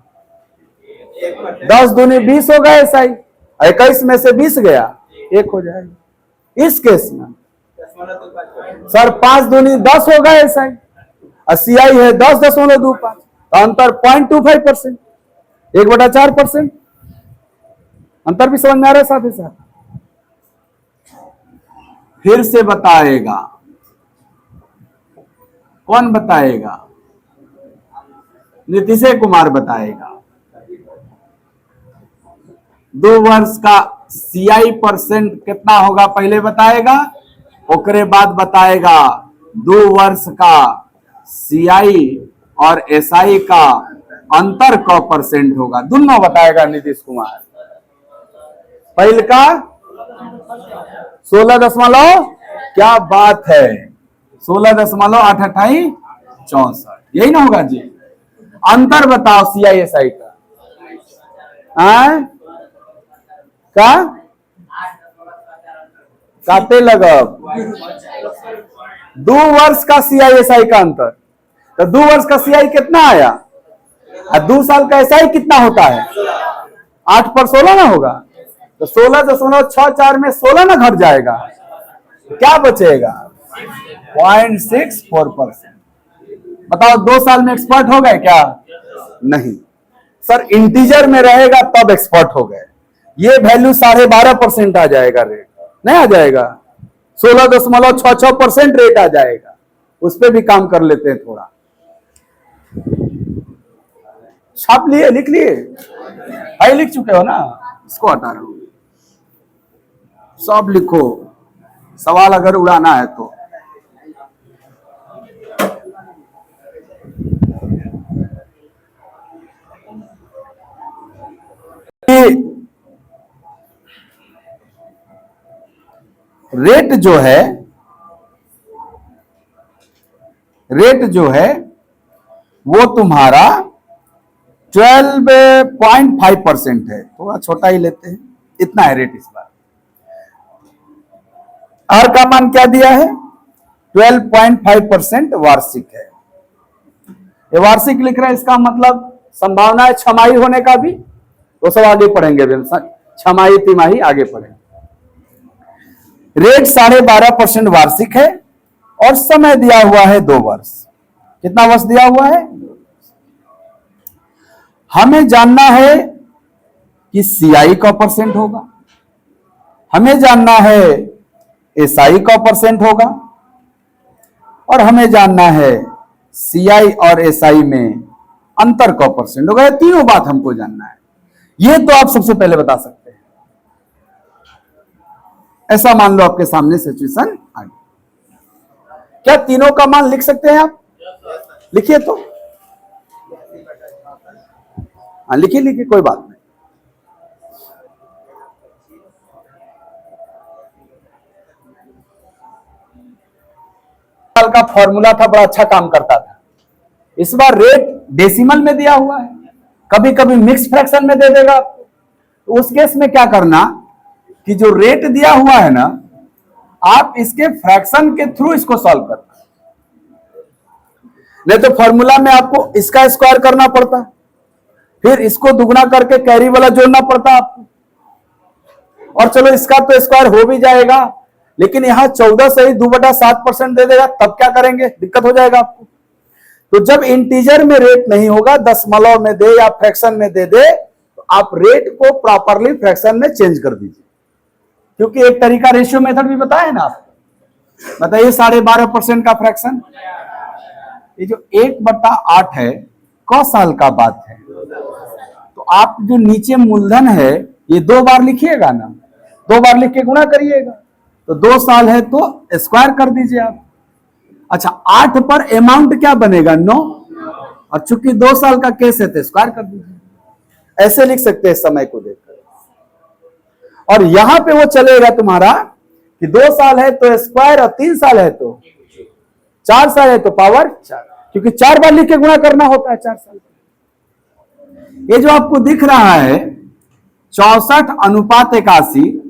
10 दूनी 20 होगा एसआई, 21 में से 20 गया 1 हो जाएगा, इस केस में सर 5 दूनी 10 होगा एसआई, और सीआई है 10.25, तो अंतर 0.25%, 1/4%, अंतर भी समझ में आ रहा है साथ ही साथ। फिर से बताएगा, कौन बताएगा? नीतीश कुमार बताएगा। 2 वर्ष का सीआई % कितना होगा पहले बताएगा, ओकरे बाद बताएगा 2 वर्ष का सीआई और एसआई का अंतर क परसेंट होगा, दोनों बताएगा नीतीश कुमार। पहले का 16 क्या बात है, 16.82864, यही ना होगा जी। अंतर बताओ सीआई एसआई का, का काटे लगब 2 वर्ष का सीआईएसआई का अंतर, तो 2 वर्ष का सीआई कितना आया और 2 साल का एसआई कितना होता है, 8 पर 16 ना होगा, तो 16.64 में 16 ना घट जाएगा, क्या बचेगा 0.64%। बताओ 2 साल में एक्सपर्ट हो गए क्या? नहीं सर, इंटीजर में रहेगा तब एक्सपर्ट हो गए। ये वैल्यू 12.5% आ जाएगा, रेट नहीं आ जाएगा, 16.66% रेट आ जाएगा, उस पर भी काम कर लेते हैं थोड़ा। छाप लिए, लिख लिए, भाई लिख चुके हो ना, इसको हटा रहा हूं, सब लिखो, सवाल अगर उड़ाना है तो। रेट जो है वो तुम्हारा 12.5% है, थोड़ा छोटा ही लेते हैं, इतना है रेट इस बार। आर का मान क्या दिया है, 12.5% वार्षिक है। ये वार्षिक लिख रहा है, इसका मतलब संभावना है छमाही होने का भी, तो सब आगे पढ़ेंगे, छमाही तिमाही आगे पढ़ेंगे। रेट 12.5% वार्षिक है और समय दिया हुआ है 2 वर्ष। कितना वर्ष दिया हुआ है? हमें जानना है कि सीआई का परसेंट होगा, हमें जानना है एसआई का परसेंट होगा, और हमें जानना है सीआई और एसआई में अंतर का परसेंट होगा। ये तीनों बात हमको जानना है, ये तो आप सबसे पहले बता सकते हैं। ऐसा मान लो आपके सामने सिचुएशन आ गई, क्या तीनों का मान लिख सकते हैं आप? लिखिए तो, हाँ लिखिए लिखिए, कोई बात नहीं। का फॉर्मूला था, बड़ा अच्छा काम करता था। इस बार रेट डेसिमल में दिया हुआ है, कभी कभी मिक्स फ्रैक्शन में दे देगा आपको, तो उस केस में क्या करना कि जो रेट दिया हुआ है ना, आप इसके फ्रैक्शन के थ्रू इसको सॉल्व करना, नहीं तो फॉर्मूला में आपको इसका स्क्वायर करना पड़ता, फिर इसको दुगना करके कैरी वाला जोड़ना पड़ता आपको, और चलो इसका तो स्क्वायर हो भी जाएगा, लेकिन यहां 14 से ही 2/7% दे देगा, तब क्या करेंगे, दिक्कत हो जाएगा आपको। तो जब इंटीजर में रेट नहीं होगा, दशमलव में दे या फ्रैक्शन में दे दे, तो आप रेट को प्रॉपरली फ्रैक्शन में चेंज कर दीजिए, क्योंकि एक तरीका रेशियो मेथड भी बताया ना आपको। बताइए 12.5% का फ्रैक्शन, ये जो 1/8 है, क साल का बात है, तो आप जो नीचे मूलधन है ये 2 बार लिखिएगा ना, 2 बार लिख के गुणा करिएगा, तो 2 साल है तो स्क्वायर कर दीजिए आप। अच्छा, 8 पर अमाउंट क्या बनेगा, 9, और चूंकि 2 साल का केस है तो स्क्वायर कर दीजिए। ऐसे लिख सकते हैं समय को देखकर, और यहां पे वो चलेगा तुम्हारा कि 2 साल है तो स्क्वायर, और 3 साल है तो 4 साल है तो पावर 4, क्योंकि 4 बार लिख के गुणा करना होता है 4 साल। ये जो आपको दिख रहा है 64:81,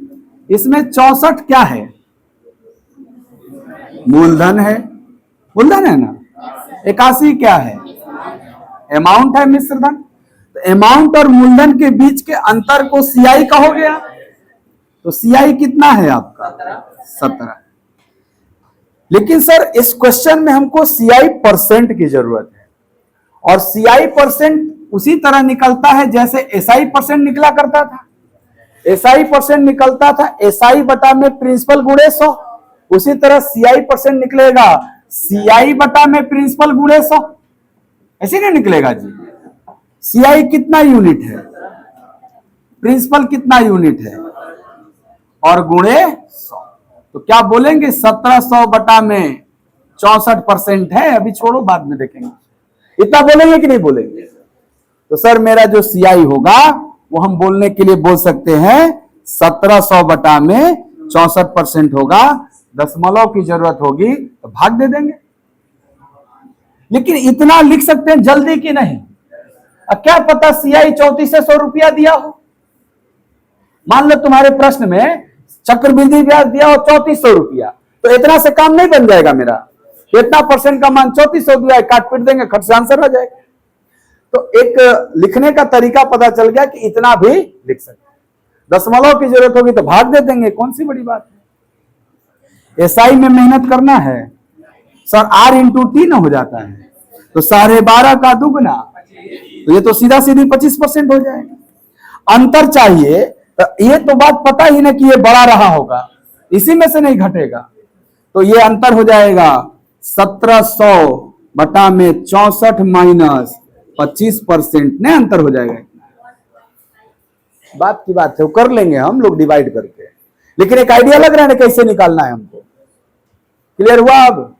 इसमें 64 क्या है, मूलधन है, मूलधन है ना। 81 क्या है, अमाउंट है, मिश्रधन। तो अमाउंट और मूलधन के बीच के अंतर को सीआई कहोगे आप, तो सीआई कितना है आपका 17। लेकिन सर इस क्वेश्चन में हमको सीआई परसेंट की जरूरत है, और सीआई परसेंट उसी तरह निकलता है जैसे एसआई परसेंट निकला करता था। एसआई परसेंट निकलता था एसआई बटा में प्रिंसिपल गुणे 100, उसी तरह सीआई परसेंट निकलेगा सीआई बटा में प्रिंसिपल गुणे 100, ऐसे नहीं निकलेगा जी। सीआई कितना यूनिट है, प्रिंसिपल कितना यूनिट है, और गुणे 100। तो क्या बोलेंगे 1700 बटा में 64% है, अभी छोड़ो बाद में देखेंगे, इतना बोलेंगे कि नहीं बोलेंगे। तो सर मेरा जो सीआई होगा वो हम बोलने के लिए बोल सकते हैं 1700 बटा में 64% होगा, दशमलव की जरूरत होगी तो भाग दे देंगे। लेकिन इतना लिख सकते हैं जल्दी कि नहीं, अब क्या पता सीआई 3400 रुपया दिया हो। मान लो तुम्हारे प्रश्न में चक्रवृद्धि ब्याज दिया हो 3400 रुपया, तो इतना से काम नहीं बन जाएगा मेरा, इतना परसेंट का मान 3400 दिया है, काट पीट देंगे, खट से आंसर आ जाएगा। तो एक लिखने का तरीका पता चल गया कि इतना भी लिख सकते, दशमलव की जरूरत होगी तो भाग दे देंगे, कौन सी बड़ी बात है। एसआई में मेहनत करना है सर, R इंटू टी न हो जाता है तो 12.5 का दुगना, तो ये तो सीधा सीधी 25% हो जाएगा। अंतर चाहिए, ये तो बात पता ही ना कि ये बड़ा रहा होगा, इसी में से नहीं घटेगा, तो ये अंतर हो जाएगा 1700 बटा में 64 माइनस 25% ने अंतर हो जाएगा। बात की बात है, वो कर लेंगे हम लोग डिवाइड करके, लेकिन एक आइडिया लग रहा है ना कैसे निकालना है हमको। क्लियर हुआ अब?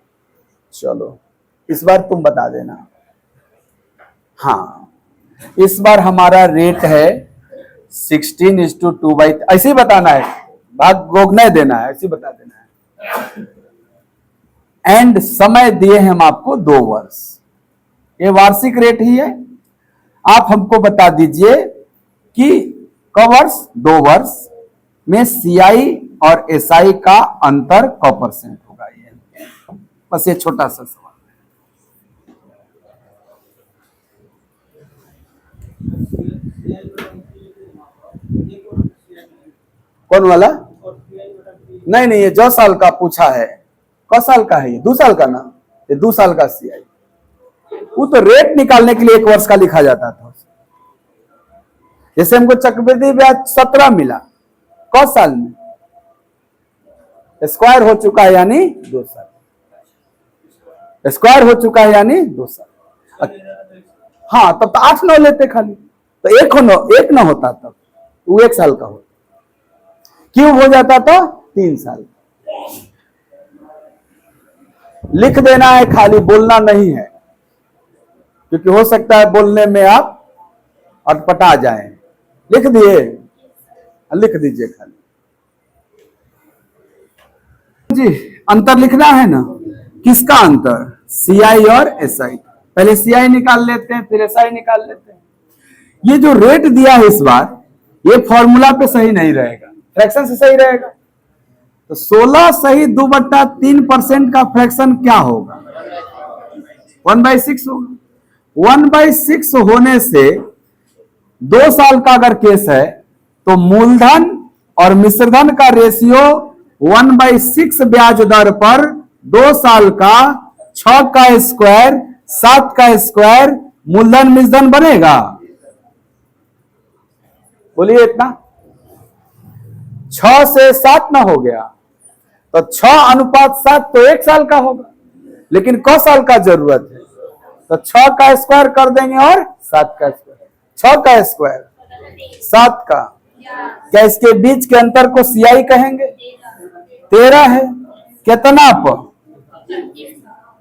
चलो इस बार तुम बता देना। हाँ, इस बार हमारा रेट है 16:2, ऐसे ही बताना है, भाग गोग नहीं देना है, ऐसे ही बता देना है। एंड समय दिए हैं हम आपको 2 वर्ष, ये वार्षिक रेट ही है। आप हमको बता दीजिए कि क वर्ष 2 वर्ष में सीआई और एसआई का अंतर क परसेंट होगा। ये बस ये छोटा सा सवाल है। कौन वाला? नहीं नहीं, ये जो साल का पूछा है, क साल का है ये? 2 साल का ना, ये 2 साल का सीआई। वो तो रेट निकालने के लिए 1 वर्ष का लिखा जाता था। जैसे हमको चक्रवृद्धि ब्याज 17 मिला, क साल में स्क्वायर हो चुका है यानी 2 साल, स्क्वायर हो चुका है यानी 2 साल। हाँ, तब तो 8-9 लेते खाली, तो 1 न होता, तब वो 1 साल का होता, क्यों हो जाता था 3 साल। लिख देना है, खाली बोलना नहीं है, क्योंकि हो सकता है बोलने में आप अटपटा जाएं। लिख दिए? लिख दीजिए खाली जी। अंतर लिखना है ना, किसका अंतर? सीआई और एसआई। पहले सीआई निकाल लेते हैं, फिर एसआई निकाल लेते हैं। ये जो रेट दिया है इस बार, ये फॉर्मूला पे सही नहीं रहेगा, फ्रैक्शन से सही रहेगा। तो 16 सही 2/3% का फ्रैक्शन क्या होगा? 1/6 होगा। 1/6 होने से 2 साल का अगर केस है तो मूलधन और मिश्रधन का रेशियो 1/6 ब्याज दर पर 2 साल का 6 का स्क्वायर 7 का स्क्वायर मूलधन मिश्रधन बनेगा। बोलिए इतना, 6 से 7 ना हो गया तो 6:7 तो 1 साल का होगा, लेकिन क साल का जरूरत है तो 6 का स्क्वायर कर देंगे और 7 का स्क्वायर, 6 का स्क्वायर 7 का। क्या इसके बीच के अंतर को सीआई कहेंगे? 13 है। कितना पर?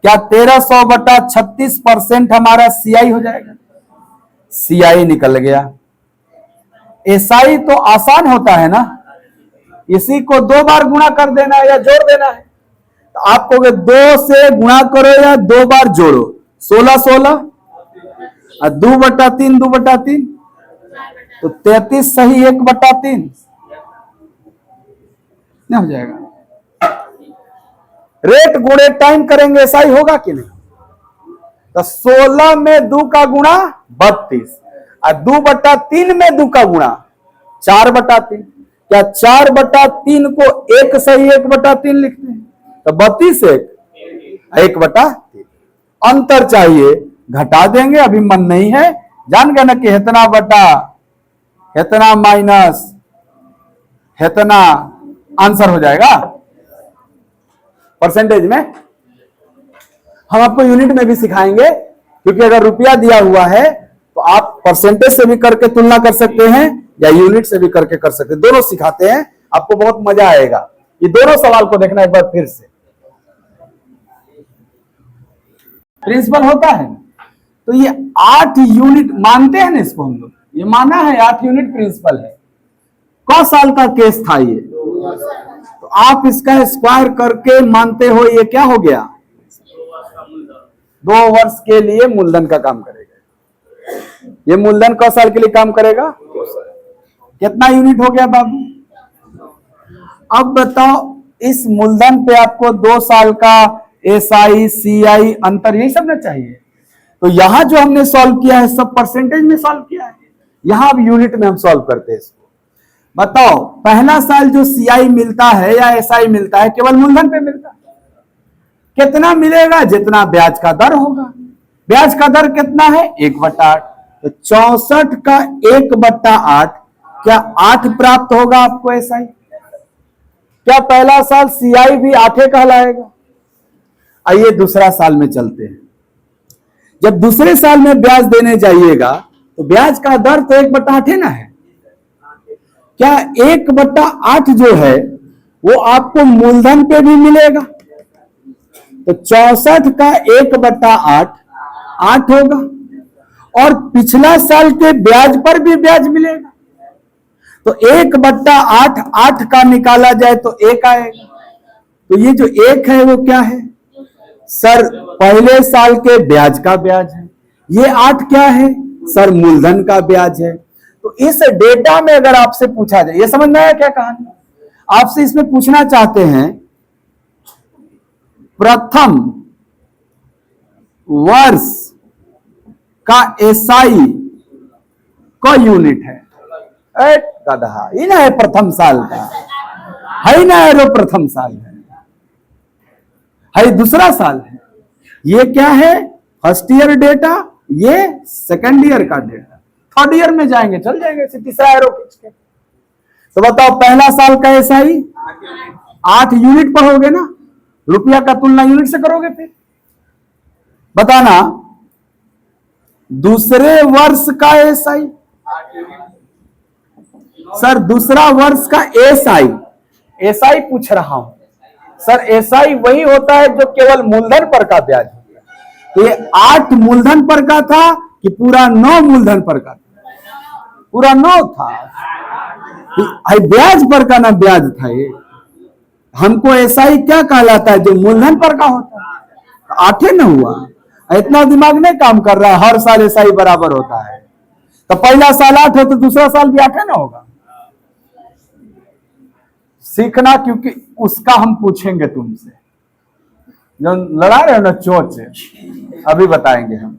क्या 1300 बटा 36% हमारा सीआई हो जाएगा? सीआई निकल गया। एसआई तो आसान होता है ना, इसी को 2 बार गुणा कर देना है या जोड़ देना है। तो आपको 2 से गुणा करो या 2 बार जोड़ो, 16 और 2/3 2/3 तो 33 सही 1/3 नहीं हो जाएगा। रेट गुणे टाइम करेंगे, ऐसा ही होगा कि नहीं? तो 16 में 2 का गुणा 32 और 2/3 में 2 का गुणा 4/3। क्या 4/3 को 1 सही 1/3 लिखते हैं? तो 32 1/3। अंतर चाहिए, घटा देंगे, अभी मन नहीं है, जान गए ना कि इतना बटा इतना माइनस इतना आंसर हो जाएगा परसेंटेज में। हम आपको यूनिट में भी सिखाएंगे, क्योंकि अगर रुपया दिया हुआ है तो आप परसेंटेज से भी करके तुलना कर सकते हैं या यूनिट से भी करके कर सकते हैं, दोनों सिखाते हैं, आपको बहुत मजा आएगा। ये दोनों सवाल को देखना एक बार फिर से। प्रिंसिपल होता है तो ये 8 यूनिट मानते हैं ना इसको हम लोग, ये माना है 8 यूनिट प्रिंसिपल है। कौ साल का केस था ये, तो आप इसका स्क्वायर करके मानते हो ये क्या हो गया, 2 वर्ष के लिए मूलधन का काम करेगा। ये मूलधन कौ साल के लिए काम करेगा, कितना यूनिट हो गया बाबू। अब बताओ इस मूलधन पे आपको 2 साल का एसआई सीआई अंतर यही सब ना चाहिए। तो यहां जो हमने सॉल्व किया है सब परसेंटेज में सॉल्व किया है, यहां अब यूनिट में हम सॉल्व करते हैं इसको। बताओ पहला साल जो सीआई मिलता है या एसआई मिलता है केवल मूलधन पे मिलता है, कितना मिलेगा, जितना ब्याज का दर होगा। ब्याज का दर कितना है 1/8, तो 64 का 1/8 क्या 8 प्राप्त होगा आपको एसआई। क्या पहला साल सीआई भी 8 कहलाएगा। आइए दूसरा साल में चलते हैं। जब दूसरे साल में ब्याज देने जाइएगा तो ब्याज का दर तो 1/8 ना है। क्या 1/8 जो है वो आपको मूलधन पे भी मिलेगा, तो 64 का 1/8 8 होगा, और पिछला साल के ब्याज पर भी ब्याज मिलेगा। तो 1/8 8 का निकाला जाए तो 1 आएगा। तो ये जो 1 है वो क्या है सर, पहले साल के ब्याज का ब्याज है। ये 8 क्या है सर, मूलधन का ब्याज है। तो इस डेटा में अगर आपसे पूछा जाए, ये समझ में आया क्या कहानी, आपसे इसमें पूछना चाहते हैं प्रथम वर्ष का एसआई का यूनिट है, गधा ये ना है प्रथम साल का, है ना है वो प्रथम साल है दूसरा साल है। ये क्या है फर्स्ट ईयर डेटा, ये सेकंड ईयर का डेटा, थर्ड ईयर में जाएंगे चल जाएंगे तीसरा एरो खींच के। तो बताओ पहला साल का एसआई 8 यूनिट पढ़ोगे ना, रुपया का तुलना यूनिट से करोगे, फिर बताना दूसरे वर्ष का एसआई। सर दूसरा वर्ष का एसआई पूछ रहा हूं सर, एसआई वही होता है जो केवल मूलधन पर का ब्याज होता है। तो ये 8 मूलधन पर का था कि पूरा 9 मूलधन पर का था, पूरा 9 था, ब्याज पर का ना ब्याज था ये। हमको एसआई क्या कहलाता है, जो मूलधन पर का होता है। 8 न हुआ, इतना दिमाग नहीं काम कर रहा है, हर साल एसआई बराबर होता है। तो पहला साल 8 है तो दूसरा साल भी 8 ना होगा। सीखना, क्योंकि उसका हम पूछेंगे तुमसे, जो लड़ा रहे हो ना चोच, अभी बताएंगे हम,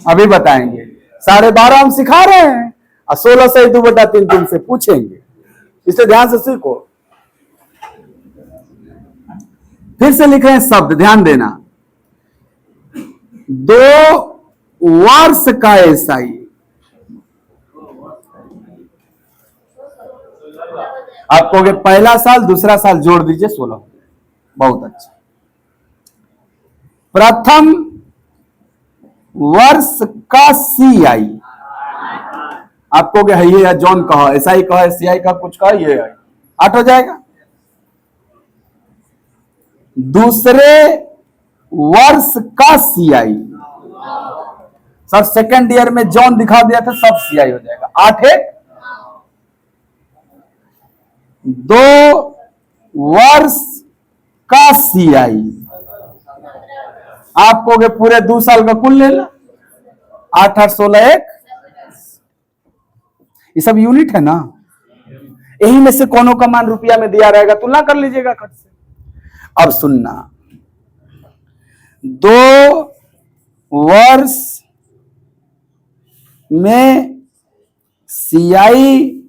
अभी बताएंगे। 12.5 हम सिखा रहे हैं और 16 से 2/3 तुमसे पूछेंगे, इसलिए ध्यान से सीखो। फिर से लिख रहे हैं शब्द, ध्यान देना। 2 वर्ष का एसआई, आप कहोगे पहला साल दूसरा साल जोड़ दीजिए 16, बहुत अच्छा। प्रथम वर्ष का सीआई, आप कहोगे है ये जॉन कहा, एसआई कहा, सीआई का कुछ कहा, ये 8 हो जाएगा। दूसरे वर्ष का सीआई, सर सेकेंड ईयर में जॉन दिखा दिया था, सब सीआई हो जाएगा। 8 है। 2 वर्ष का सीआई, आप कहोगे पूरे 2 साल का कुल ले लो, 8 8 16 1, ये सब यूनिट है ना, यही में से कोनो का मान रुपया में दिया रहेगा, तुलना कर लीजिएगा खट से। अब सुनना, 2 वर्ष में सीआई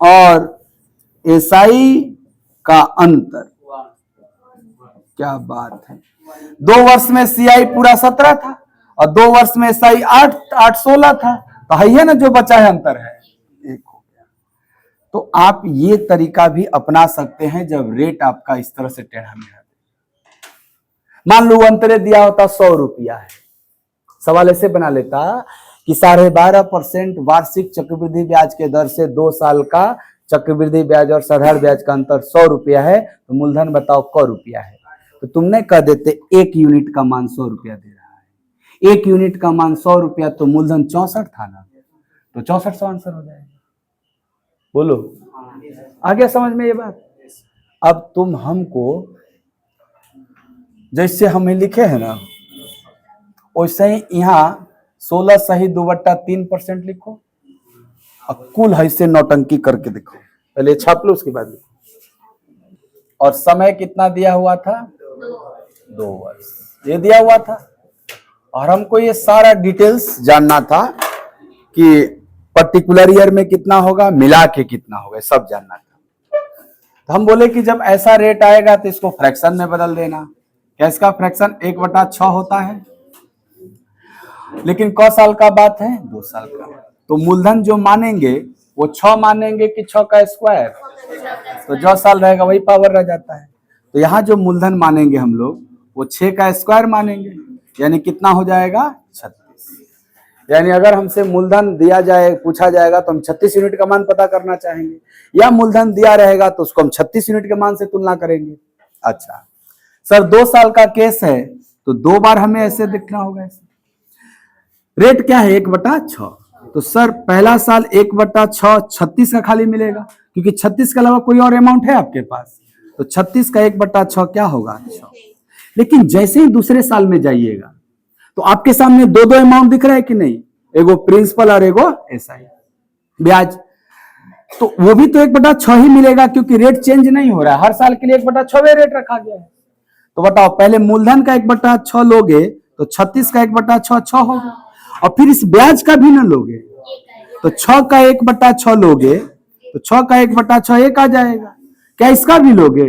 और एसआई का अंतर, क्या बात है। 2 वर्ष में सीआई पूरा 17 था और 2 वर्ष में एसआई 8 8 16 था, तो है ना जो बचा है अंतर है 1 हो गया। तो आप ये तरीका भी अपना सकते हैं जब रेट आपका इस तरह से टेढ़ा मेढ़ा। मान लो अंतरे दिया होता 100 रुपया है, सवाल ऐसे बना लेता कि 12.5% वार्षिक चक्रवृद्धि ब्याज के दर से 2 साल का चक्रवृद्धि ब्याज और साधारण ब्याज का अंतर 100 रुपया है, तो मूलधन बताओ क रुपया है। तो तुमने कह देते 1 यूनिट का मान 100 रुपया दे रहा है, 1 यूनिट का मान 100 रुपया, तो मूलधन 64 था ना, तो 6400 आंसर हो जाएगा। बोलो, आ गया समझ में ये बात? अब तुम हमको जैसे हमें लिखे हैं ना, वैसे ही यहाँ 16 सही 2/3% लिखो और कुल है से नौटंकी करके देखो। पहले छाप लो, उसके बाद लिखो। और समय कितना दिया हुआ था? 2 वर्ष ये दिया हुआ था। और हमको ये सारा डिटेल्स जानना था कि पर्टिकुलर ईयर में कितना होगा, मिला के कितना होगा, सब जानना था। तो हम बोले कि जब ऐसा रेट आएगा तो इसको फ्रैक्शन में बदल देना। क्या इसका फ्रैक्शन 1/6 होता है? लेकिन क साल का बात है? 2 साल का। तो मूलधन जो मानेंगे वो 6 मानेंगे कि 6 का स्क्वायर? तो जो साल रहेगा वही पावर रह जाता है। तो यहाँ जो मूलधन मानेंगे हम लोग वो 6 का स्क्वायर मानेंगे, यानी कितना हो जाएगा? 36। यानी अगर हमसे मूलधन दिया जाए, पूछा जाएगा तो हम 36 यूनिट का मान पता करना चाहेंगे, या मूलधन दिया रहेगा तो उसको हम 36 यूनिट के मान से तुलना करेंगे। अच्छा सर 2 साल का केस है तो 2 बार हमें ऐसे देखना होगा। रेट क्या है? 1/6। तो सर पहला साल 1/6 36 का खाली मिलेगा, क्योंकि 36 के अलावा कोई और अमाउंट है आपके पास, तो 36 का 1/6 क्या होगा? 6। लेकिन जैसे ही दूसरे साल में जाइएगा तो आपके सामने 2 अमाउंट दिख रहा है कि नहीं? एगो प्रिंसिपल और एगो एसआई ब्याज, तो वो भी तो 1/6 ही मिलेगा, क्योंकि रेट चेंज नहीं हो रहा है, हर साल के लिए 1/6 रेट रखा गया है। तो बताओ, पहले मूलधन का 1/6 लोगे तो 36 का 1/6 6 होगा, और फिर इस ब्याज का भी ना लोगे तो 6 का 1/6 लोगे तो 6 का 1/6 1 आ जाएगा। क्या इसका भी लोगे?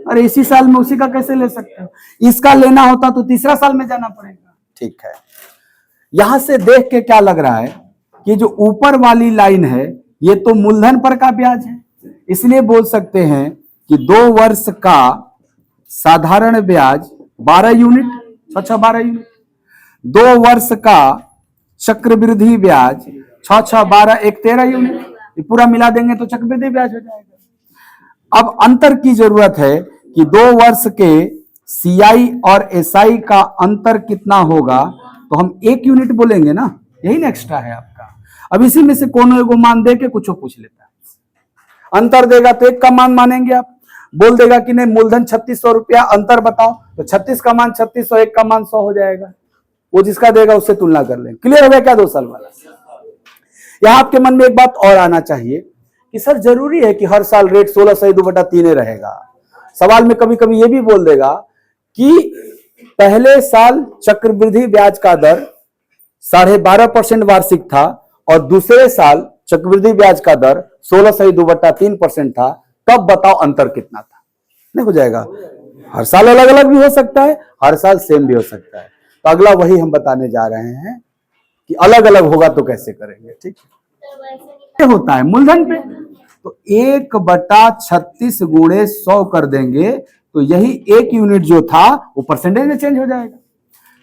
अरे इसी साल में उसी का कैसे ले सकते हो? इसका लेना होता तो तीसरा साल में जाना पड़ेगा। ठीक है, यहां से देख के क्या लग रहा है कि जो ऊपर वाली लाइन है ये तो मूलधन पर का ब्याज है, इसलिए बोल सकते हैं कि 2 वर्ष का साधारण ब्याज 12 यूनिट, 6 यूनिट। 2 वर्ष का चक्रवृद्धि ब्याज 6 12 1 13 यूनिट, ये पूरा मिला देंगे तो चक्रवृद्धि ब्याज हो जाएगा। अब अंतर की जरूरत है कि 2 वर्ष के सीआई और एसआई का अंतर कितना होगा, तो हम 1 यूनिट बोलेंगे ना, यही ना एक्स्ट्रा है आपका। अब इसी में से कोनो एगो मान दे के कुछ पूछ लेता है, अंतर देगा तो 1 का मान मानेंगे आप, बोल देगा कि नहीं मूलधन 3600 रुपया, अंतर बताओ, तो 36 का मान 3600, 1 का मान 100 हो जाएगा। वो जिसका देगा उससे तुलना कर लेंगे। क्लियर हो गया क्या 2 साल वाला? यहां आपके मन में एक बात और आना चाहिए कि सर जरूरी है कि हर साल रेट 16 सही 2/3 रहेगा? सवाल में कभी कभी ये भी बोल देगा कि पहले साल चक्रवृद्धि ब्याज का दर 12.5% वार्षिक था और दूसरे साल चक्रवृद्धि ब्याज का दर 16 सही 2/3% था, तब बताओ अंतर कितना था? नहीं हो जाएगा? हर साल अलग अलग भी हो सकता है, हर साल सेम भी हो सकता है। तो अगला वही हम बताने जा रहे हैं कि अलग अलग होगा तो कैसे करेंगे। ठीक है, होता है मूलधन पे तो 1/36 गुणे 100 कर देंगे तो यही 1 यूनिट जो था वो परसेंटेज में चेंज हो जाएगा।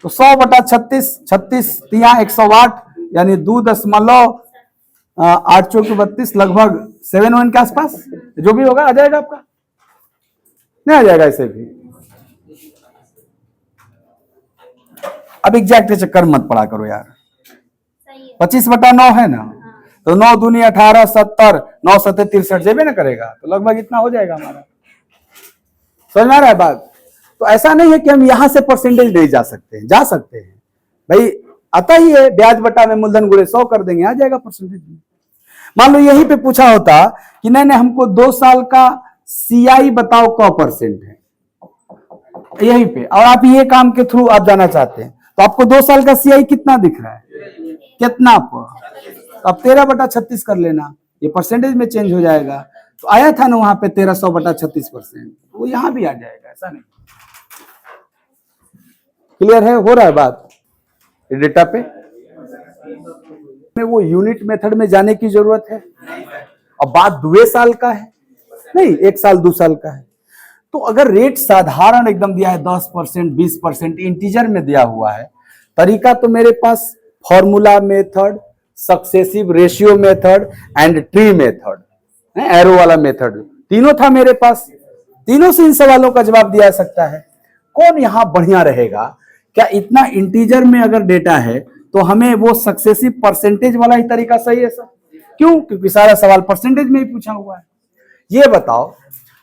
तो 100/36, 36 तिया 108, यानी 2.832 लगभग 7 के आसपास जो भी होगा आ जाएगा आपका, नहीं आ जाएगा ऐसे भी। अब एग्जैक्ट चक्कर मत पड़ा करो यार, 25/9 है ना, तो 9 दूनी 18, 70, 9 7 63 जेबे ना करेगा, तो लगभग इतना हो जाएगा हमारा। समझ में आ रहा है बात? तो ऐसा नहीं है कि हम यहां से परसेंटेज नहीं जा सकते हैं, जा सकते हैं भाई, आता ही है ब्याज बटा में मूलधन गुणे 100 कर देंगे, आ जाएगा परसेंटेज में। मान लो यहीं पे पूछा होता कि नहीं नहीं हमको 2 साल का सीआई बताओ क % है, यहीं पे, और आप ये काम के थ्रू आप जाना चाहते हैं, तो आपको 2 साल का सीआई कितना दिख रहा है? कितना पर? तो आप 13/36 कर लेना, ये परसेंटेज में चेंज हो जाएगा। तो आया था ना वहां पे 1300/36%, वो यहां भी आ जाएगा, ऐसा नहीं। क्लियर है? हो रहा है बात डेटा पे? में वो यूनिट मेथड में जाने की जरूरत है। अब बात 2 साल का है, नहीं 1 साल 2 साल का है। तो अगर रेट साधारण एकदम दिया है 10%, 20% इंटीजर में दिया हुआ है, तरीका तो मेरे पास formula method, successive ratio method and tree method, arrow वाला मेथड, तीनों था मेरे पास, तीनों से इन सवालों का जवाब दिया जा सकता है। कौन यहां बढ़िया रहेगा? क्या इतना इंटीजर में अगर डेटा है तो हमें वो सक्सेसिव परसेंटेज वाला ही तरीका सही है सर? क्यों? क्योंकि सारा सवाल परसेंटेज में ही पूछा हुआ है। ये बताओ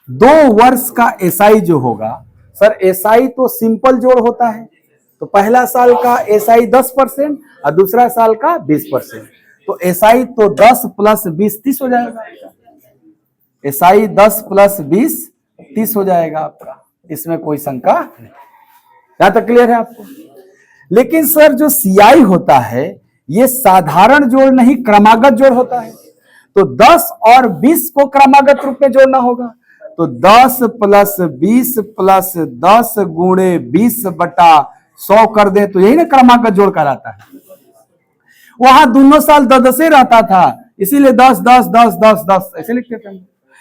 2 वर्ष का एसआई जो होगा सर, एसआई तो सिंपल जोड़ होता है, तो पहला साल का एसआई 10% और दूसरा साल का 20%, तो एसआई तो 10 + 20 30 हो जाएगा। एसआई 10 + 20 30 हो जाएगा आपका, इसमें कोई शंका नहीं। यहां तक क्लियर है आपको? लेकिन सर जो सीआई होता है ये साधारण जोड़ नहीं, क्रमागत जोड़ होता है, तो 10 और 20 को क्रमागत रूप में जोड़ना होगा, तो 10 + 20 + 10 × 20/100 कर दे तो यही ना क्रमागत जोड़ कहलाता है। वहां दोनों साल 10 रहता था, इसीलिए 10 10 10 10 10 ऐसे लिखते थे।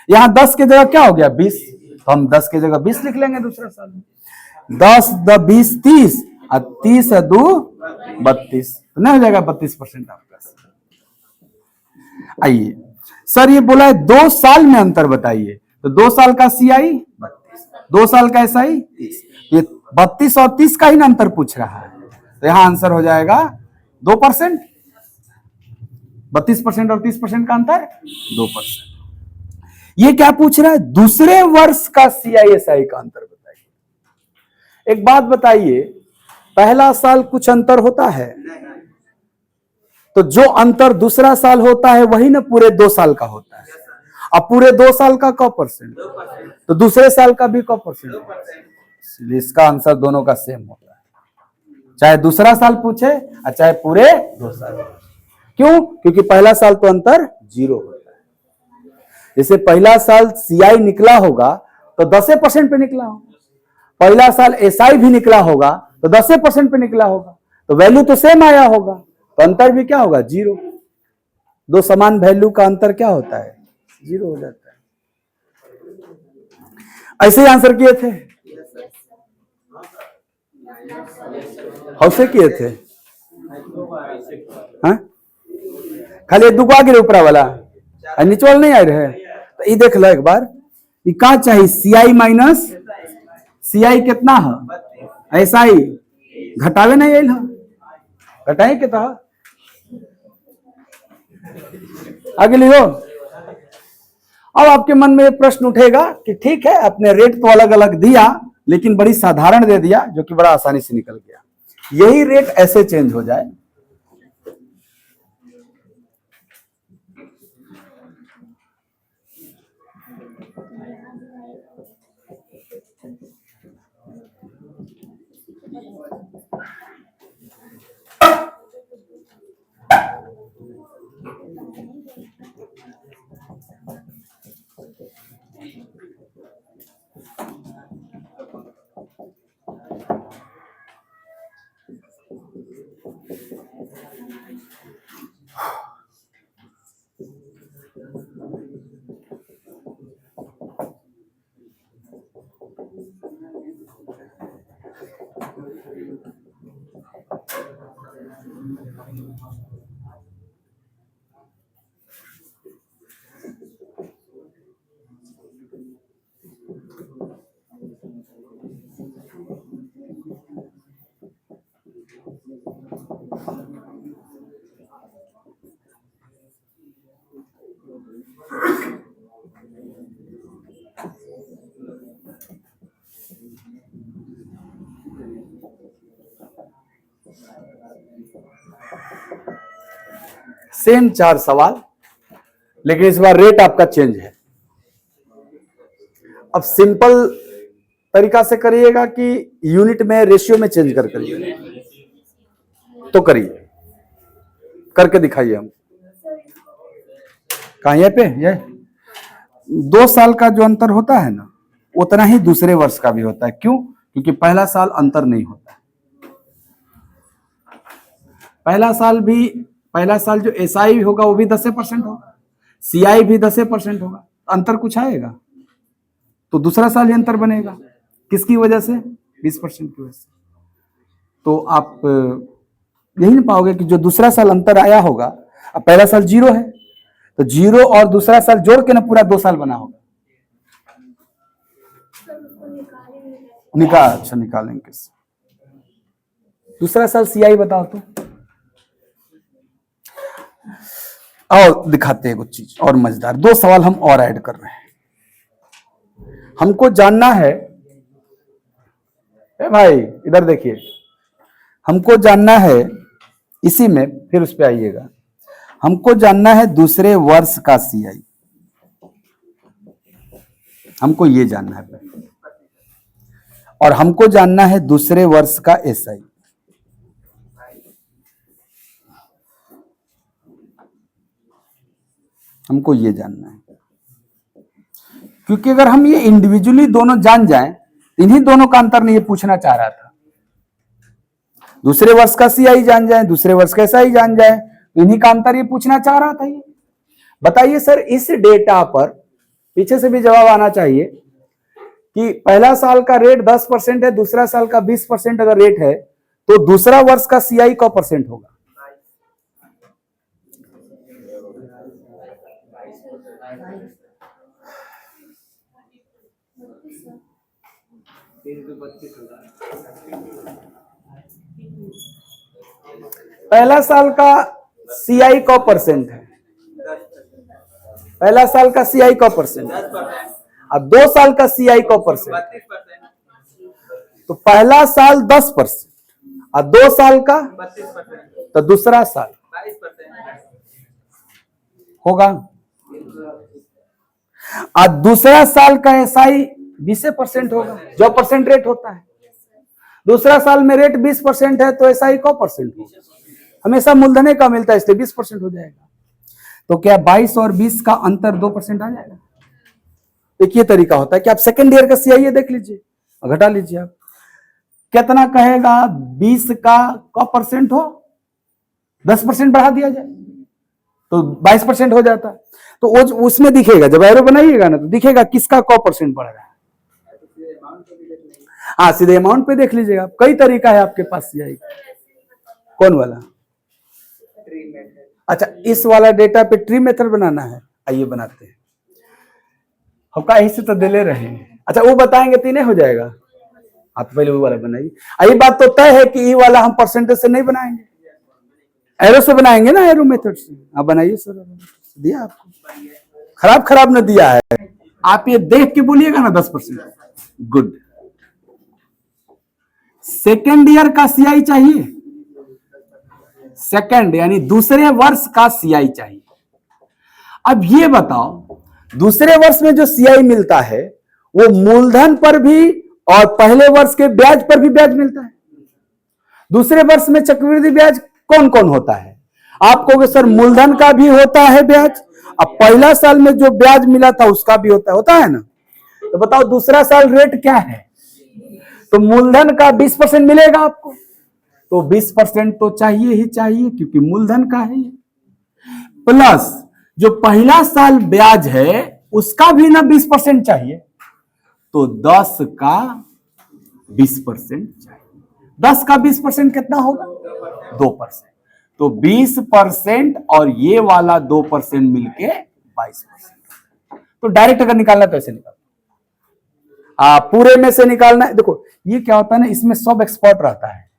यहां 10 की जगह क्या हो गया 20, तो हम 10 की जगह 20 लिख लेंगे दूसरा साल में। 10 × 20 = 30 और 30 × 2 = 32, तो नहीं हो जाएगा 32% आपका। आइए सर, ये बोला है 2 साल में अंतर बताइए, तो 2 साल का सीआई 32, 2 साल का एसआई 30, ये 32 और 30 का ही ना अंतर पूछ रहा है, तो यहां आंसर हो जाएगा 2%। 32% और 30% का अंतर 2%। ये क्या पूछ रहा है? दूसरे वर्ष का सीआईएसआई का अंतर बताइए। एक बात बताइए, पहला साल कुछ अंतर होता है, तो जो अंतर दूसरा साल होता है वही ना पूरे 2 साल का होता है। अब पूरे 2 साल का क परसेंट, तो दूसरे साल का भी क परसेंट, इसलिए इसका आंसर दोनों का सेम होता है, चाहे दूसरा साल पूछे और चाहे पूरे 2 साल। क्यों? क्योंकि पहला साल तो अंतर 0 होता है। जैसे पहला साल सीआई निकला होगा तो 10% पे निकला होगा, पहला साल एसआई भी निकला होगा तो 10% पे निकला होगा, तो वैल्यू तो सेम आया होगा, तो अंतर भी क्या होगा 0। 2 समान वैल्यू का अंतर क्या होता है 0 हो जाता है। ऐसे ही आंसर किए थे, हौसे किए थे, हाँ खाली दुगो आगे ऊपरा वाला नीचे वाला नहीं आ रहे हैं, तो ये देख लो एक बार, ये क्या चाहिए सीआई माइनस सीआई कितना है, ऐसा ही घटावे नहीं आयल, घटाए के था आगे लिखो। अब आपके मन में प्रश्न उठेगा कि ठीक है, अपने रेट तो अलग अलग दिया लेकिन बड़ी साधारण दे दिया, जो कि बड़ा आसानी से निकल गया। यही रेट ऐसे चेंज हो जाए, सेम 4 सवाल, लेकिन इस बार रेट आपका चेंज है। अब सिंपल तरीका से करिएगा कि यूनिट में रेशियो में चेंज कर करिए, तो करिए, करके दिखाइए हम। कहां ये पे ये 2 साल का जो अंतर होता है ना, उतना ही दूसरे वर्ष का भी होता है। क्यों? क्योंकि पहला साल अंतर नहीं होता है। पहला साल जो एसआई होगा वो भी 10% होगा, सीआई भी 10% होगा, अंतर कुछ आएगा तो दूसरा साल ही अंतर बनेगा। किसकी वजह से? 20% की वजह से। तो आप यही नहीं पाओगे कि जो दूसरा साल अंतर आया होगा, अब पहला साल 0 है तो 0 और दूसरा साल जोड़ के ना पूरा 2 साल बना होगा। अच्छा निकालेंगे कैसे? दूसरा साल सीआई बताओ तो। और दिखाते हैं कुछ चीज और मजेदार। 2 सवाल हम और ऐड कर रहे हैं। हमको जानना है, ए भाई इधर देखिए, हमको जानना है इसी में, फिर उस पे आइएगा। हमको जानना है दूसरे वर्ष का सीआई, हमको ये जानना है पहले, और हमको जानना है दूसरे वर्ष का एसआई। हमको ये जानना है, क्योंकि अगर हम ये इंडिविजुअली दोनों जान जाएं, इन्हीं दोनों का अंतर नहीं ये पूछना चाह रहा था। दूसरे वर्ष का सीआई जान जाए, दूसरे वर्ष का एसआई जान जाए, इन्हीं का अंतर ये पूछना चाह रहा था। ये बताइए सर, इस डेटा पर पीछे से भी जवाब आना चाहिए कि पहला साल का रेट 10% है, दूसरा साल का 20% अगर रेट है, तो दूसरा वर्ष का सीआई का % होगा? पहला साल का सीआई का % है, पहला साल का सीआई का % अब 2 साल का सीआई का %, तो पहला साल 10% और 2 साल का, तो दूसरा साल होगा। और दूसरा साल का एसआई 20% होगा, जो % रेट होता है। दूसरा साल में रेट 20% है, तो एसआई का % होगा। हमेशा मूलधन का मिलता है, इसलिए 20% हो जाएगा। तो क्या 22 और 20 का अंतर 2% आ जाएगा? एक ये तरीका होता है कि आप सेकेंड ईयर का सीआई देख लीजिए और घटा लीजिए। आप कितना कहेगा 20 का % हो, 10% बढ़ा दिया जाए तो 22% हो जाता है। तो उसमें दिखेगा, जब एरो बनाइएगा ना तो दिखेगा किसका % बढ़ रहा है। हाँ, सीधे अमाउंट पे देख लीजिएगा। कई तरीका है आपके पास सीआई। कौन वाला? अच्छा, इस वाला डेटा पे ट्री मेथड बनाना है। आइए बनाते हैं। हमका यही से तो दे ले रहे हैं। अच्छा, वो बताएंगे तो नहीं हो जाएगा। आप पहले वो वाला बनाइए। यही बात तो तय है कि ये वाला हम % से नहीं बनाएंगे, एरो से बनाएंगे ना, एरो मेथड से। आप बनाइए सर, दिया आपको, खराब न दिया है। आप ये देख के बोलिएगा ना 10%। गुड। सेकेंड ईयर का सीआई चाहिए, सेकेंड यानी दूसरे वर्ष का सीआई चाहिए। अब ये बताओ, दूसरे वर्ष में जो सीआई मिलता है वो मूलधन पर भी और पहले वर्ष के ब्याज पर भी ब्याज मिलता है। दूसरे वर्ष में चक्रवृद्धि ब्याज कौन कौन होता है? आप कहोगे सर मूलधन का भी होता है ब्याज, अब पहला साल में जो ब्याज मिला था उसका भी होता है ना। तो बताओ दूसरा साल रेट क्या है? तो मूलधन का 20% मिलेगा आपको, तो 20% तो चाहिए ही चाहिए, क्योंकि मूलधन का है। प्लस जो पहला साल ब्याज है उसका भी ना 20% चाहिए, तो 10 का 20% चाहिए। 10 का 20% कितना होगा? 2%। तो 20% और ये वाला 2% मिलके 22%। तो डायरेक्ट अगर निकालना तो ऐसे निकालना, पूरे में से निकालना है। देखो ये क्या होता है ना, इसमें सब एक्सपर्ट रहता है।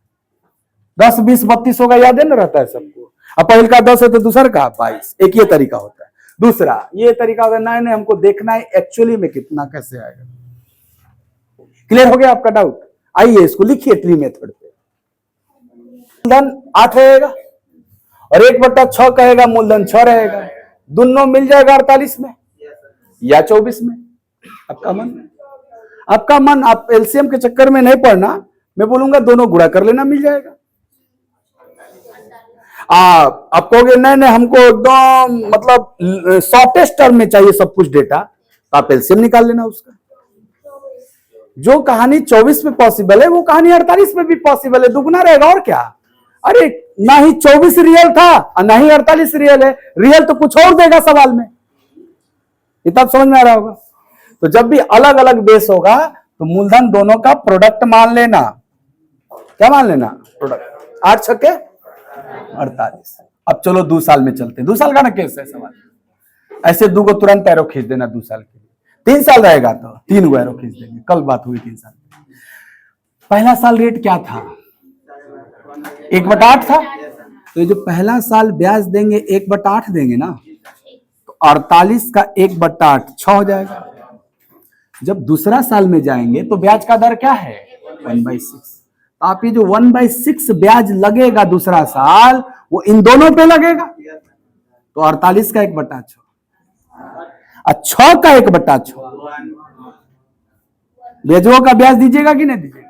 10, 20, 32 होगा, याद है ना, रहता है सबको। अब पहले का 10 है तो दूसरा का 22। एक ये तरीका होता है। दूसरा ये तरीका होता है, नहीं हमको देखना है एक्चुअली में कितना कैसे आएगा। क्लियर हो गया आपका डाउट? आइए इसको लिखिए ट्री मेथड पे। मूलधन 8 रहेगा और 1/6 कहेगा मूलधन 6 रहेगा। दोनों मिल जाएगा 48 में या 24 में। आपका मन, आप एलसीएम के चक्कर में नहीं पड़ना। मैं बोलूंगा दोनों गुणा कर लेना, मिल जाएगा। आप कहोगे नहीं हमको एकदम मतलब शॉर्टेस्ट टर्म में चाहिए सब कुछ डेटा, तो आप एलसीएम निकाल लेना उसका। जो कहानी 24 में पॉसिबल है वो कहानी 48 में भी पॉसिबल है, दुगना रहेगा और क्या। अरे ना ही 24 रियल था और ना ही 48 रियल है, रियल तो कुछ और देगा सवाल में। ये तब समझ में आ रहा होगा। तो जब भी अलग अलग बेस होगा तो मूलधन दोनों का प्रोडक्ट मान लेना। क्या मान लेना? प्रोडक्ट। 8 छक्के 48। अब चलो 2 साल में चलते हैं। 2 साल का ना केस है सवाल। ऐसे 2 को तुरंत एरो खींच देना 2 साल के लिए, 3 साल रहेगा तो 3 गो एरो खींच देंगे। कल बात हुई 3 साल। पहला साल रेट क्या था? 1/8 था। तो ये जो पहला साल ब्याज देंगे 1/8 देंगे ना, तो 48 का 1/8 6 हो जाएगा। जब दूसरा साल में जाएंगे तो ब्याज का दर क्या है? 1/6। आप ये जो 1/6 ब्याज लगेगा दूसरा साल, वो इन दोनों पे लगेगा। तो 48 का 1/6 और 6 का 1/6 ब्याजों का ब्याज दीजिएगा कि नहीं दीजिएगा?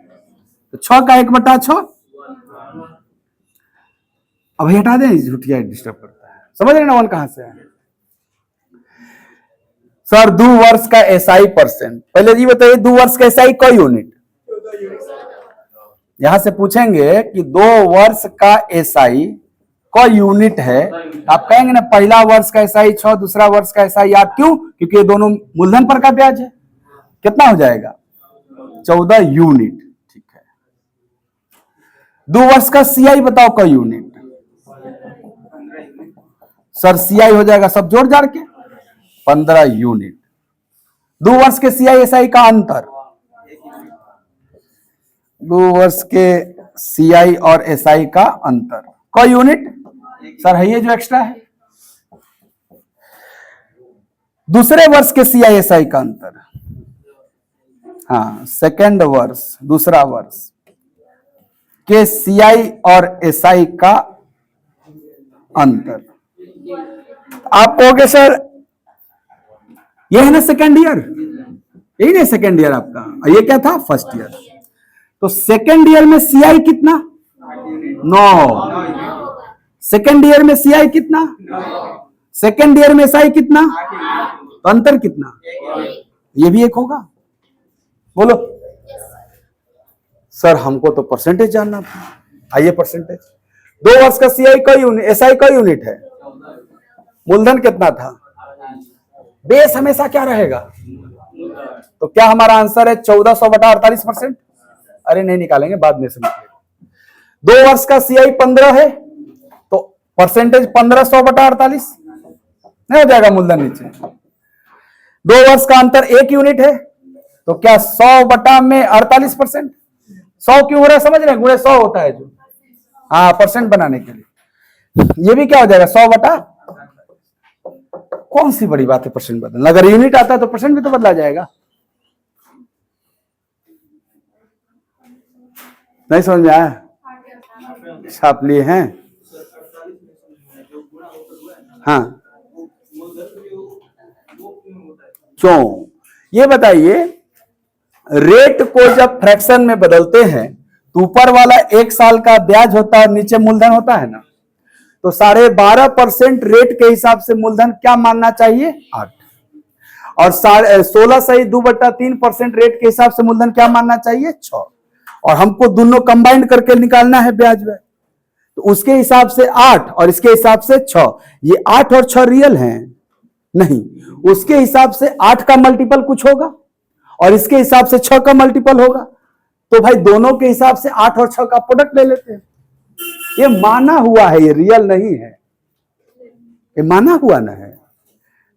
तो 6 का 1/6 अभी हटा दें, झूठिया डिस्टर्ब करता है। समझ रहे ना 1 कहां से है? सर 2 वर्ष का एसआई परसेंट, पहले जी बताइए 2 वर्ष का एसआई क यूनिट। यहां से पूछेंगे कि 2 वर्ष का एसआई क यूनिट है, आप कहेंगे ना पहला वर्ष का एसआई 6, दूसरा वर्ष का एसआई 8। क्यों? क्योंकि ये दोनों मूलधन पर का ब्याज है। कितना हो जाएगा? 14 यूनिट। ठीक है। 2 वर्ष का सीआई बताओ क यूनिट। सर सीआई हो जाएगा सब जोड़ जाड़ के 15 यूनिट। 2 वर्ष के सीआई एसआई का अंतर, 2 वर्ष के सीआई और एसआई का अंतर क यूनिट। सर है ये जो एक्स्ट्रा है। दूसरे वर्ष के सीआई एसआई का अंतर, हाँ सेकेंड वर्ष, दूसरा वर्ष के सीआई और एसआई का अंतर। आप कहोगे सर ये है ना सेकेंड ईयर, यही ना सेकेंड ईयर आपका, और ये क्या था? First year. तो सेकेंड ईयर में सीआई कितना? 9। सेकेंड ईयर में सीआई कितना? सेकेंड ईयर में एसआई कितना? तो अंतर कितना? ये भी 1 होगा। बोलो सर हमको तो परसेंटेज जानना था। आइए परसेंटेज। 2 वर्ष का सीआई का यूनिट, एसआई का यूनिट है। मूलधन कितना था? बेस हमेशा क्या रहेगा? तो क्या हमारा आंसर है 1400/48%? अरे नहीं निकालेंगे, बाद में समझिएगा। 2 वर्ष का सीआई 15 है, तो परसेंटेज 1500/48 नहीं हो जाएगा मूलधन नीचे। 2 वर्ष का अंतर 1 यूनिट है, तो क्या 100/48%? 100 क्यों हो रहा है समझ रहे हैं? गुणे 100 होता है जो, हाँ परसेंट बनाने के लिए। ये भी क्या हो जाएगा? 100/, कौन सी बड़ी बात है परसेंट बदलना? अगर यूनिट आता है तो परसेंट भी तो बदला जाएगा। नहीं समझ में आया? छाप लिए हैं? हाँ क्यों? ये बताइए, रेट को जब फ्रैक्शन में बदलते हैं तो ऊपर वाला 1 साल का ब्याज होता है और नीचे मूलधन होता है ना, तो 12.5% रेट के हिसाब से मूलधन क्या मानना चाहिए? 8। और 16 सही 2/3% रेट के हिसाब से मूलधन क्या मानना चाहिए? 6। और हमको दोनों कंबाइंड करके निकालना है ब्याज व्यय, तो उसके हिसाब से 8 और इसके हिसाब से 6। ये 8 और 6 रियल हैं? नहीं, उसके हिसाब से 8 का मल्टीपल कुछ होगा और इसके हिसाब से 6 का मल्टीपल होगा। तो भाई दोनों के हिसाब से 8 और 6 का प्रोडक्ट ले लेते हैं। ये माना हुआ है, ये रियल नहीं है, ये माना हुआ ना है।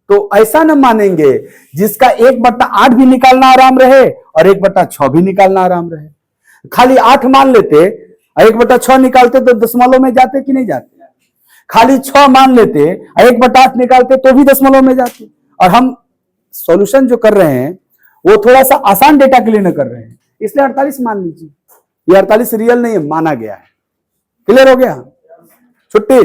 तो ऐसा ना मानेंगे जिसका 1/8 भी निकालना आराम रहे और 1/6 भी निकालना आराम रहे। खाली 8 मान लेते, 1/6 निकालते तो दशमलव में जाते कि नहीं जाते? खाली 6 मान लेते, 1/8 निकालते तो भी दशमलव में जाते। और हम सॉल्यूशन जो कर रहे हैं वो थोड़ा सा आसान डेटा के लिए न कर रहे हैं, इसलिए 48 मान लीजिए। ये 48 रियल नहीं है, माना गया है। क्लियर हो गया? छुट्टी।